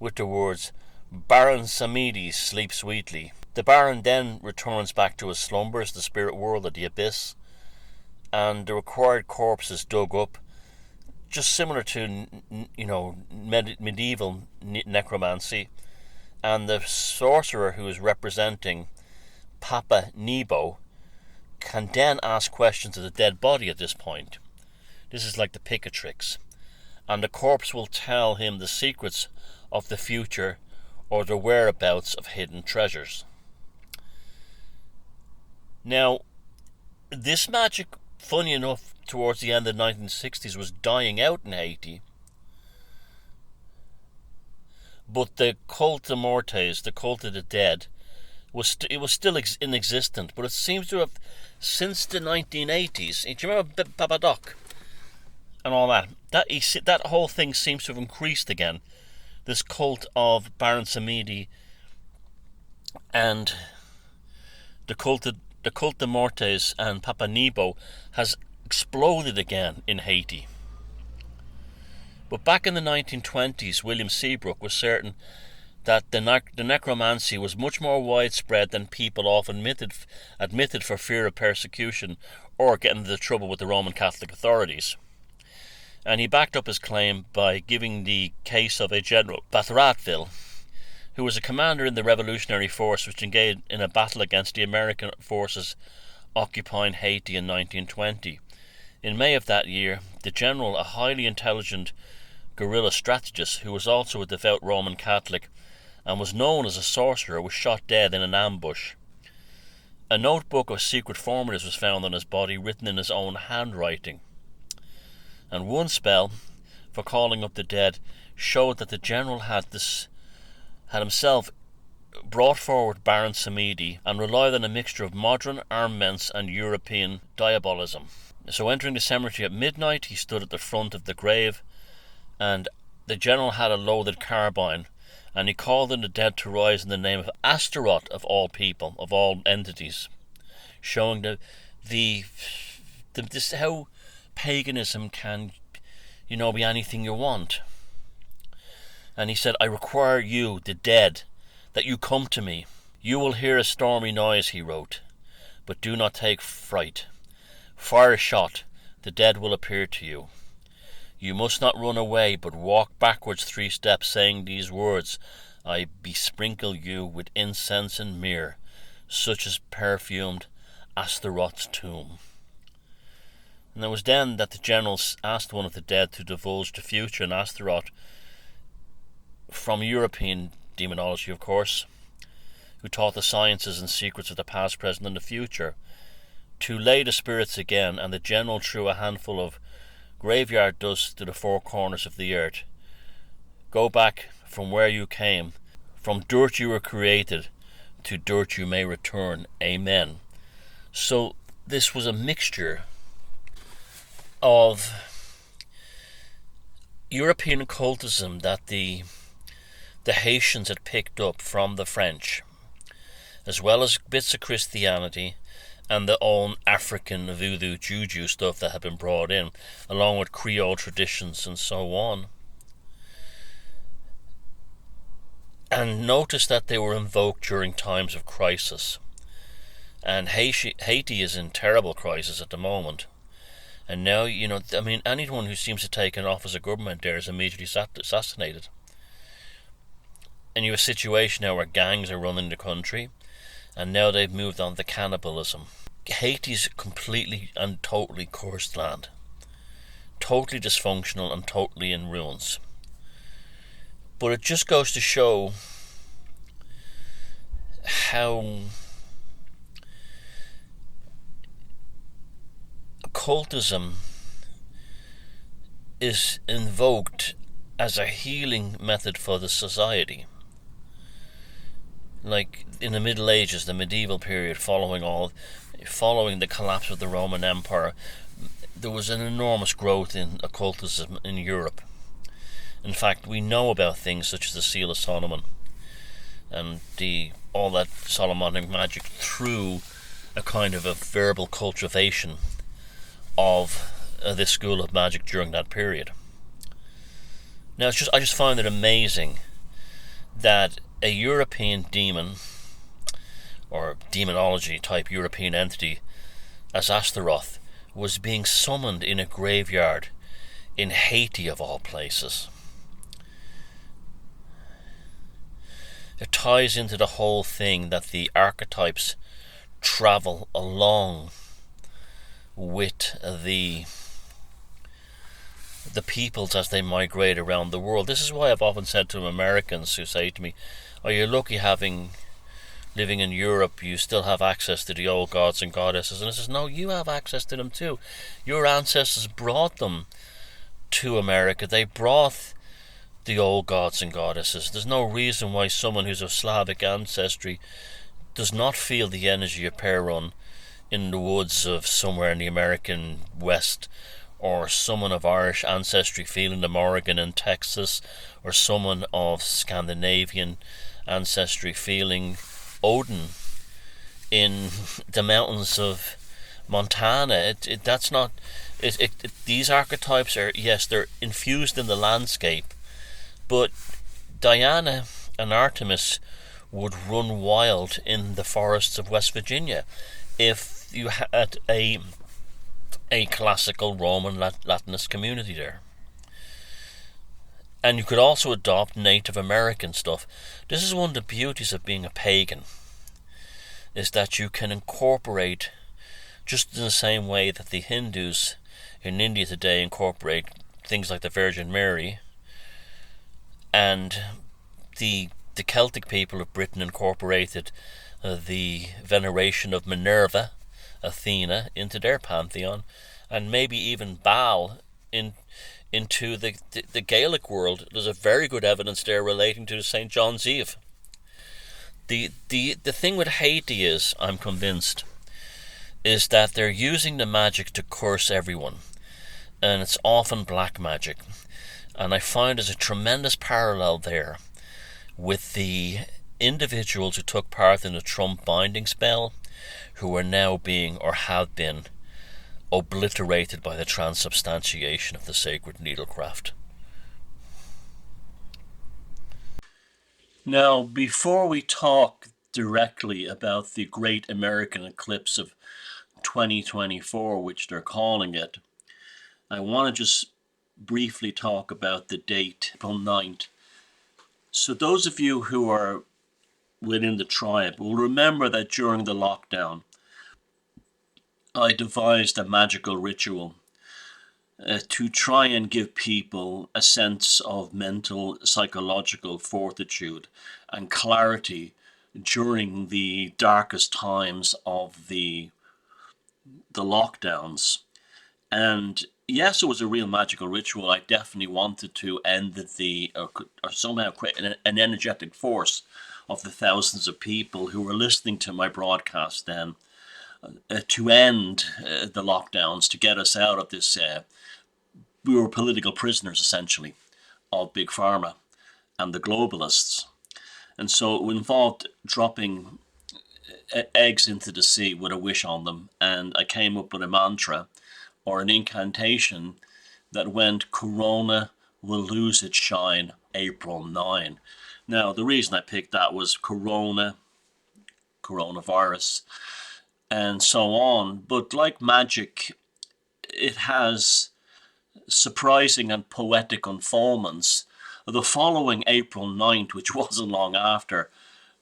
S2: with the words, "Baron Samedi, sleep sweetly." The Baron then returns back to his slumbers, the spirit world of the abyss, and the required corpse is dug up, just similar to medieval necromancy. And the sorcerer who is representing Papa Nebo can then ask questions of the dead body at this point. This is like the Picatrix. And the corpse will tell him the secrets of the future or the whereabouts of hidden treasures. Now, this magic, funny enough, towards the end of the 1960s was dying out in Haiti. But the cult de mortes, the cult of the dead, it was still inexistent, but it seems to have, since the 1980s. Do you remember Babadook and all that? That whole thing seems to have increased again. This cult of Baron Samedi and the cult de Mortes and Papa Nebo has exploded again in Haiti. But back in the 1920s, William Seabrook was certain that the necromancy was much more widespread than people often admitted for fear of persecution or getting into trouble with the Roman Catholic authorities. And he backed up his claim by giving the case of a General Batharatville, who was a commander in the revolutionary force which engaged in a battle against the American forces occupying Haiti in 1920. In May of that year, the general, a highly intelligent guerrilla strategist who was also a devout Roman Catholic and was known as a sorcerer, was shot dead in an ambush. A notebook of secret formulas was found on his body, written in his own handwriting. And one spell for calling up the dead showed that the general had himself brought forward Baron Samedi and relied on a mixture of modern armaments and European diabolism. So entering the cemetery at midnight, he stood at the front of the grave, and the general had a loaded carbine, and he called on the dead to rise in the name of Astaroth, of all people, of all entities, showing this how paganism can, be anything you want. And he said, "I require you, the dead, that you come to me. You will hear a stormy noise," he wrote, "but do not take fright. Fire a shot, the dead will appear to you. You must not run away, but walk backwards 3 steps, saying these words: I besprinkle you with incense and myrrh, such as perfumed Astaroth's tomb." And it was then that the generals asked one of the dead to divulge the future in Astaroth, from European demonology, of course, who taught the sciences and secrets of the past, present, and the future, to lay the spirits again, and the general threw a handful of graveyard dust to the 4 corners of the earth. "Go back from where you came. From dirt you were created, to dirt you may return. Amen." So this was a mixture of European occultism that the Haitians had picked up from the French, as well as bits of Christianity and the own African voodoo juju stuff that had been brought in, along with Creole traditions and so on. And notice that they were invoked during times of crisis. And Haiti is in terrible crisis at the moment. And now, anyone who seems to take an office of government there is immediately assassinated. And you have a situation now where gangs are running the country, and now they've moved on to cannibalism. Haiti's completely and totally cursed land. Totally dysfunctional and totally in ruins. But it just goes to show how occultism is invoked as a healing method for the society. Like in the Middle Ages, the medieval period, following the collapse of the Roman Empire, there was an enormous growth in occultism in Europe. In fact, we know about things such as the Seal of Solomon and all that Solomonic magic through a kind of a verbal cultivation of this school of magic during that period. Now, I just find it amazing that a European demon or demonology type European entity as Astaroth was being summoned in a graveyard in Haiti, of all places. It ties into the whole thing that the archetypes travel along with the peoples as they migrate around the world. This is why I've often said to Americans who say to me, "Oh, you're lucky living in Europe, you still have access to the old gods and goddesses." And I says, no, you have access to them too. Your ancestors brought them to America. They brought the old gods and goddesses. There's no reason why someone who's of Slavic ancestry does not feel the energy of Perun in the woods of somewhere in the American West, or someone of Irish ancestry feeling the Morrigan in Texas, or someone of Scandinavian ancestry feeling Odin in the mountains of Montana. That's not. These archetypes are, yes, they're infused in the landscape, but Diana and Artemis would run wild in the forests of West Virginia if you had a classical Roman Latinist community there. And you could also adopt Native American stuff. This is one of the beauties of being a pagan, is that you can incorporate, just in the same way that the Hindus in India today incorporate things like the Virgin Mary, and the Celtic people of Britain incorporated the veneration of Minerva, Athena, into their pantheon, and maybe even Baal into the Gaelic world. There's a very good evidence there relating to St. John's Eve. The thing with Haiti is, I'm convinced, is that they're using the magic to curse everyone, and it's often black magic. And I find there's a tremendous parallel there with the individuals who took part in the Trump binding spell, who are now being, or have been, obliterated by the transubstantiation of the sacred needlecraft.
S1: Now, before we talk directly about the Great American Eclipse of 2024, which they're calling it, I want to just briefly talk about the date, April 9th. So those of you who are within the tribe will remember that during the lockdown, I devised a magical ritual to try and give people a sense of mental, psychological fortitude and clarity during the darkest times of the lockdowns. And yes, it was a real magical ritual. I definitely wanted to end or somehow create an energetic force of the thousands of people who were listening to my broadcast then, to end the lockdowns, to get us out of this. We were political prisoners, essentially, of Big Pharma and the globalists. And so it involved dropping eggs into the sea with a wish on them. And I came up with a mantra or an incantation that went, Corona will lose its shine April 9. Now, the reason I picked that was coronavirus, and so on. But like magic, it has surprising and poetic unfoldments. The following April 9th, which wasn't long after,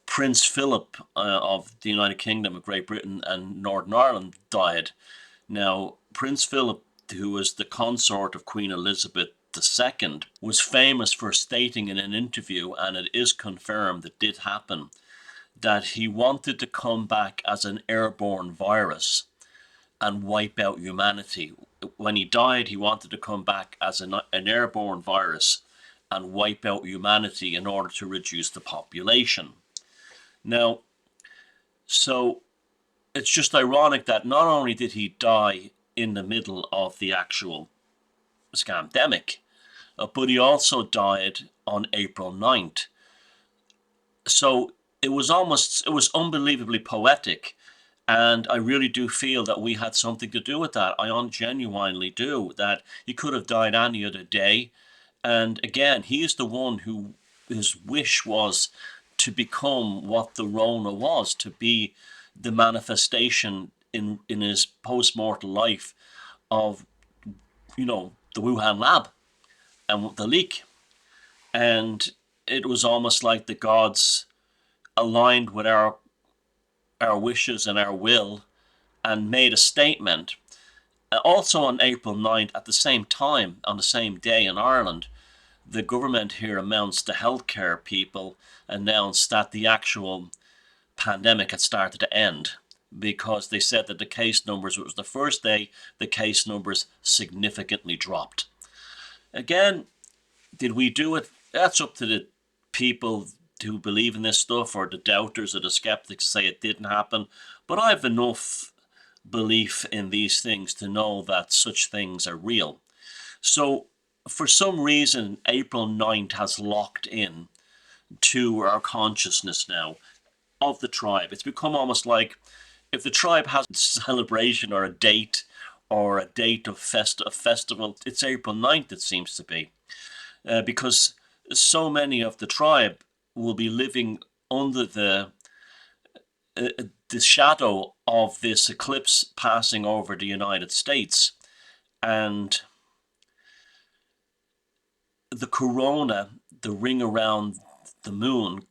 S1: Prince Philip of the United Kingdom of Great Britain and Northern Ireland died. Now, Prince Philip, who was the consort of Queen Elizabeth II, was famous for stating in an interview, and it is confirmed it did happen, that he wanted to come back as an airborne virus and wipe out humanity. When he died, he wanted to come back as an airborne virus and wipe out humanity in order to reduce the population. Now, so it's just ironic that not only did he die in the middle of the actual scamdemic, but he also died on April 9th. So it was unbelievably poetic. And I really do feel that we had something to do with that. I genuinely do, that he could have died any other day. And again, he is the one his wish was to become what the Rona was, to be the manifestation in his post-mortal life of, the Wuhan lab and the leak. And it was almost like the gods aligned with our wishes and our will and made a statement. Also on April 9th, at the same time, on the same day in Ireland, the government here announced, the healthcare people announced that the actual pandemic had started to end, because they said that the case numbers, it was the first day the case numbers significantly dropped. Again, did we do it? That's up to the people who believe in this stuff, or the doubters or the skeptics say it didn't happen. But I have enough belief in these things to know that such things are real. So for some reason, April 9th has locked in to our consciousness now of the tribe. It's become almost like if the tribe has a celebration or a date of festival, it's April 9th, it seems to be. Because so many of the tribe will be living under the shadow of this eclipse passing over the United States. And the corona, the ring around the moon,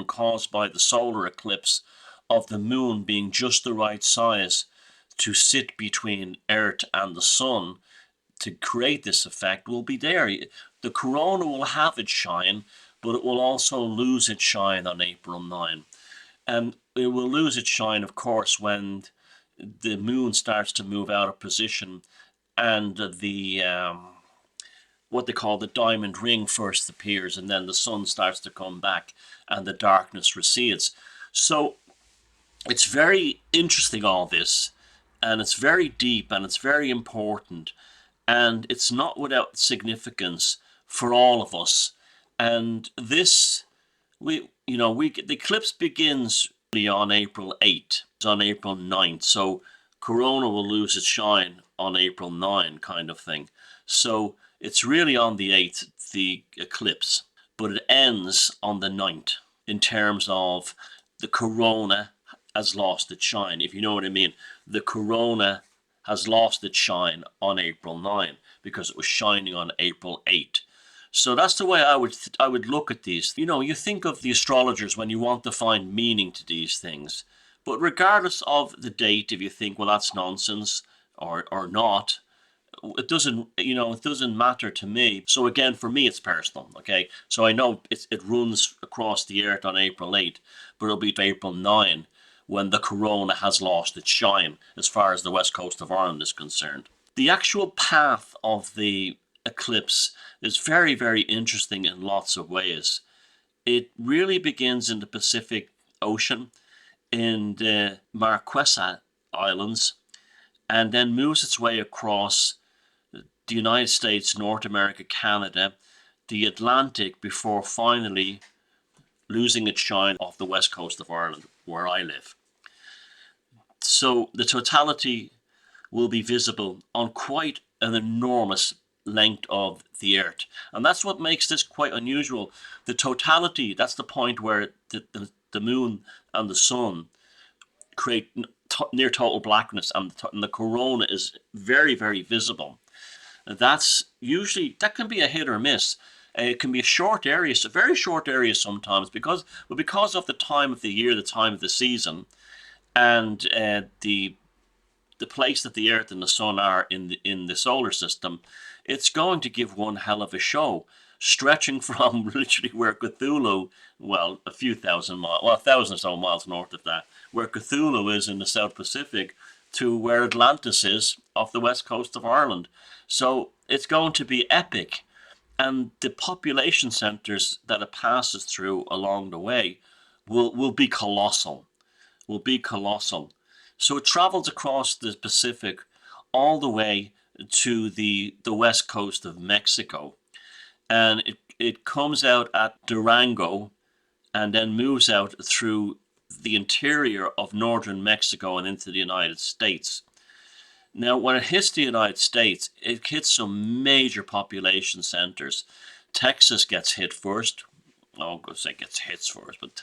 S1: caused by the solar eclipse of the moon being just the right size to sit between Earth and the sun to create this effect, will be there. The corona will have its shine, but it will also lose its shine on April 9. And it will lose its shine, of course, when the moon starts to move out of position and the what they call the diamond ring first appears, and then the sun starts to come back and the darkness recedes. So it's very interesting, all this, and it's very deep and it's very important, and it's not without significance for all of us. And this, the eclipse begins really on April 8th, on April 9th. So corona will lose its shine on April 9, kind of thing. So it's really on the 8th, the eclipse, but it ends on the 9th in terms of the corona has lost its shine, if you know what I mean. The corona has lost its shine on April 9 because it was shining on April 8. So that's the way I would look at these. You think of the astrologers when you want to find meaning to these things. But regardless of the date, if you think, well, that's nonsense or not, it doesn't matter to me. So again, for me, it's personal. Okay, so I know it runs across the earth on April 8, but it'll be April 9 when the corona has lost its shine as far as the west coast of Ireland is concerned. The actual path of the eclipse is very, very interesting in lots of ways. It really begins in the Pacific Ocean in the Marquesa Islands, and then moves its way across the United States, North America, Canada, the Atlantic, before finally losing its shine off the west coast of Ireland, where I live. So the totality will be visible on quite an enormous length of the earth. And that's what makes this quite unusual. The totality, that's the point where the moon and the sun create near total blackness, and the corona is very, very visible. That can be a hit or miss. It can be a short area, a very short area sometimes, because of the time of the year, the time of the season, and the place that the Earth and the Sun are in the solar system, it's going to give one hell of a show, stretching from literally where Cthulhu, well, a few thousand miles, well, 1,000 or so miles north of that, where Cthulhu is in the South Pacific, to where Atlantis is off the west coast of Ireland. So it's going to be epic. And the population centers that it passes through along the way will be colossal. So it travels across the Pacific all the way to the west coast of Mexico. And it comes out at Durango and then moves out through the interior of northern Mexico and into the United States. Now, when it hits the United States, it hits some major population centers. Texas gets hit first. I won't go say gets hits first, but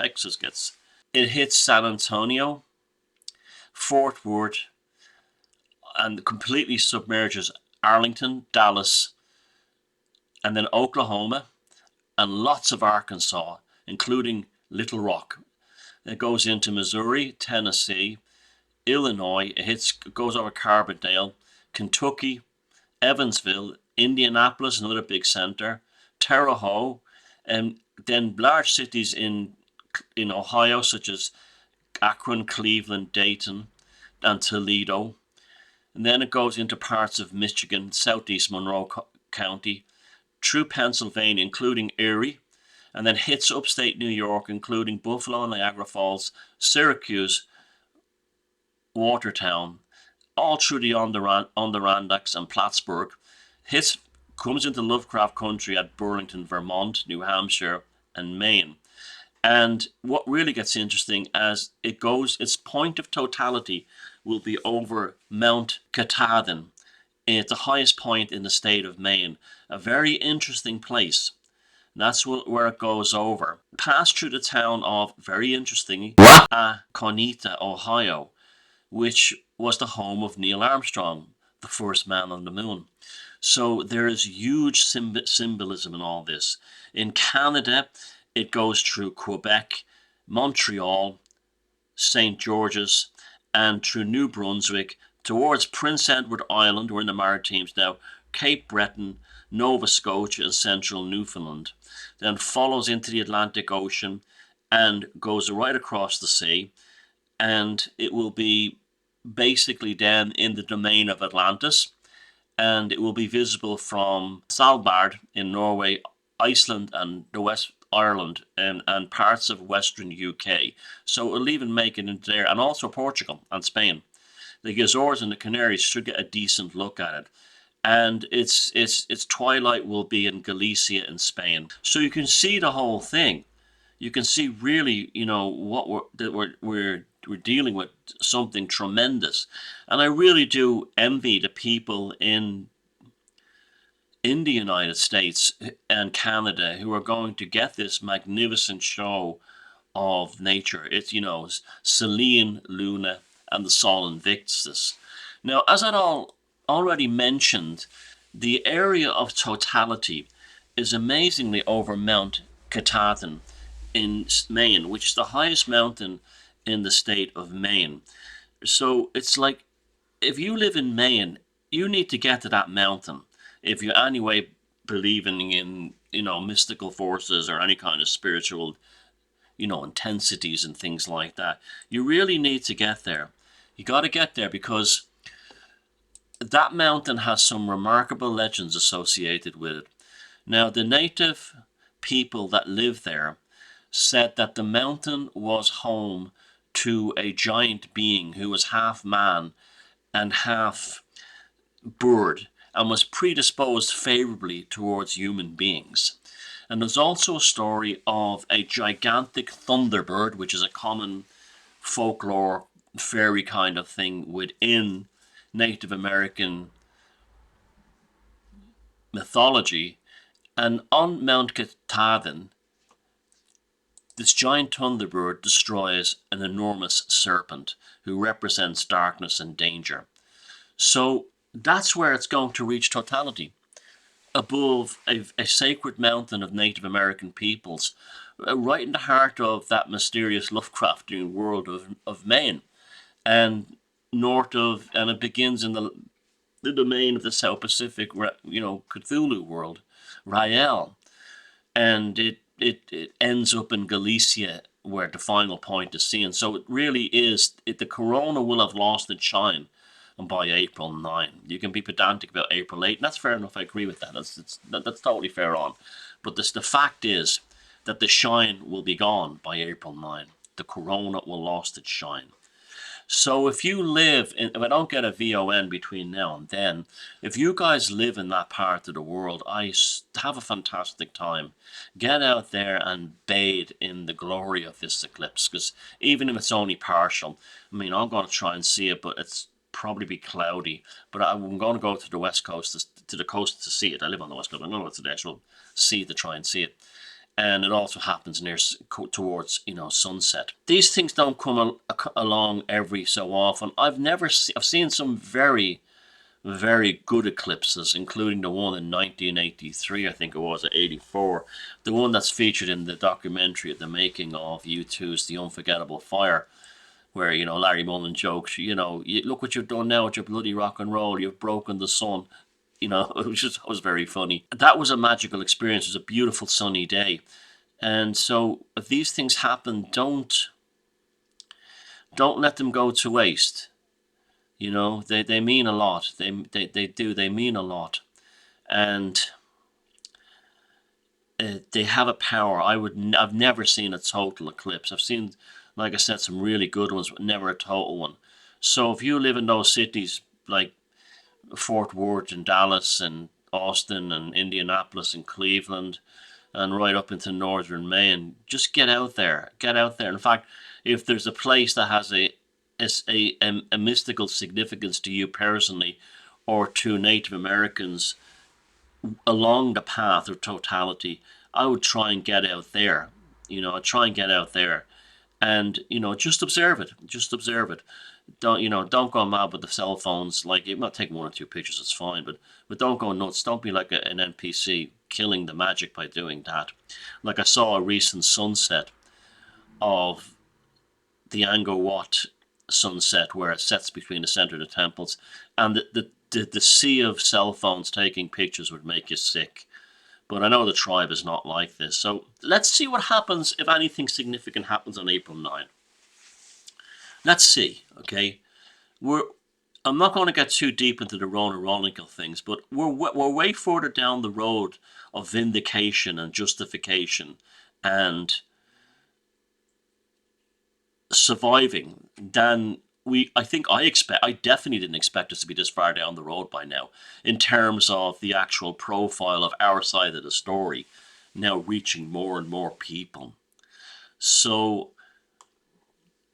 S1: it hits San Antonio, Fort Worth, and completely submerges Arlington, Dallas, and then Oklahoma, and lots of Arkansas, including Little Rock. It goes into Missouri, Tennessee, Illinois. It goes over Carbondale, Kentucky, Evansville, Indianapolis, another big center, Terre Haute, and then large cities in Ohio, such as Akron, Cleveland, Dayton, and Toledo. And then it goes into parts of Michigan, southeast Monroe County, through Pennsylvania, including Erie, and then hits upstate New York, including Buffalo, Niagara Falls, Syracuse, Watertown, all through the Adirondacks and Plattsburgh. Comes into Lovecraft country at Burlington, Vermont, New Hampshire, and Maine. And what really gets interesting as it goes, its point of totality will be over Mount Katahdin. It's the highest point in the state of Maine. A very interesting place. And that's where it goes over. Passed through the town of, very interestingly, Aconita, Ohio, which was the home of Neil Armstrong, the first man on the moon. So there is huge symbolism in all this. In Canada, it goes through Quebec, Montreal, St. George's, and through New Brunswick towards Prince Edward Island. We're in the Maritimes now, Cape Breton, Nova Scotia, and central Newfoundland. Then follows into the Atlantic Ocean and goes right across the sea. And it will be basically then in the domain of Atlantis. And it will be visible from Svalbard in Norway, Iceland, and the West Ireland, and parts of Western UK. So it'll even make it into there, and also Portugal and Spain. The Azores and the Canaries should get a decent look at it. And its twilight will be in Galicia in Spain. So you can see the whole thing. You can see really, what we're dealing with something tremendous. And I really do envy the people in the United States and Canada who are going to get this magnificent show of nature. It's, Selene, Luna, and the Sol Invictus. Now, as I'd already mentioned, the area of totality is amazingly over Mount Katahdin in Maine, which is the highest mountain in the state of Maine. So it's like, if you live in Maine, you need to get to that mountain. If you anyway believing in, mystical forces or any kind of spiritual, intensities and things like that, you really need to get there. You got to get there because that mountain has some remarkable legends associated with it. Now, the native people that live there said that the mountain was home to a giant being who was half man and half bird and was predisposed favorably towards human beings. And there's also a story of a gigantic thunderbird, which is a common folklore fairy kind of thing within Native American mythology. And on Mount Katahdin, this giant thunderbird destroys an enormous serpent who represents darkness and danger. So that's where it's going to reach totality, above a sacred mountain of Native American peoples, right in the heart of that mysterious Lovecraftian world of Maine, and north of, and it begins in the domain of the South Pacific, Cthulhu world, Rael, and it ends up in Galicia, where the final point is seen. So it really is, the corona will have lost its shine by April 9. You can be pedantic about April 8, and that's fair enough. I agree with that. That's totally fair on. But the fact is that the shine will be gone by April 9. The corona will lost its shine. So if you live in, if I don't get a VON between now and then, if you guys live in that part of the world, have a fantastic time. Get out there and bathe in the glory of this eclipse, because even if it's only partial, I'm going to try and see it, but it's probably be cloudy. But I'm going to go to the west coast, to the coast to see it. I live on the west coast. I'm going to go to the actual sea to try and see it. And it also happens towards sunset. These things don't come along every so often. I've seen some very, very good eclipses, including the one in 1983, I think it was, or 84. The one that's featured in the documentary at the making of U2's The Unforgettable Fire, where Larry Mullen jokes, look what you've done now with your bloody rock and roll. You've broken the sun. It was very funny. That was a magical experience. It was a beautiful sunny day. And so if these things happen, don't let them go to waste. They mean a lot. They do. They mean a lot. And they have a power. I've never seen a total eclipse. I've seen, like I said, some really good ones, but never a total one. So if you live in those cities like Fort Worth and Dallas and Austin and Indianapolis and Cleveland and right up into northern Maine, just get out there. Get out there. In fact, if there's a place that has a mystical significance to you personally or to Native Americans along the path of totality, I would try and get out there. I'd try and get out there and, just observe it. Just observe it. Don't go mad with the cell phones. Like, it might take one or two pictures, it's fine, but don't go nuts. Don't be like an NPC killing the magic by doing that. Like, I saw a recent sunset of the Angkor Wat sunset where it sets between the center of the temples, and the sea of cell phones taking pictures would make you sick. But I know the tribe is not like this. So let's see what happens if anything significant happens on April 9. Let's see, okay? I'm not going to get too deep into the Ronaronical things, but we're way further down the road of vindication and justification and surviving than I definitely didn't expect us to be this far down the road by now in terms of the actual profile of our side of the story now reaching more and more people. So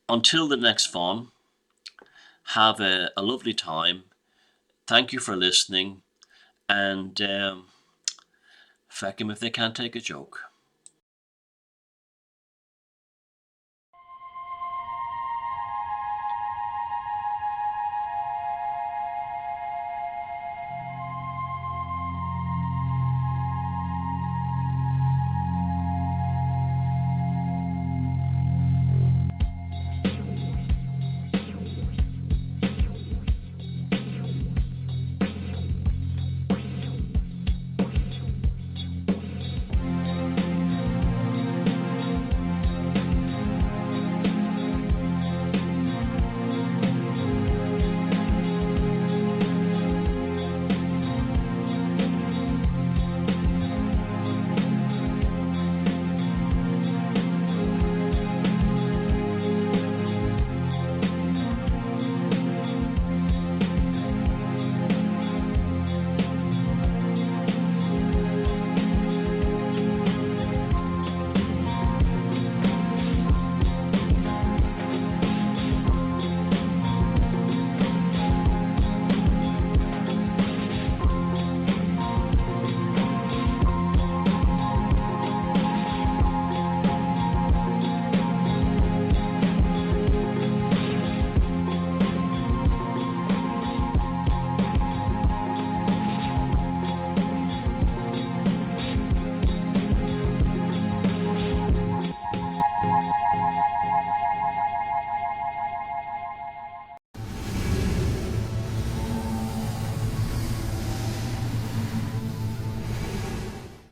S1: until the next VoN, have a lovely time. Thank you for listening, and feck 'em if they can't take a joke.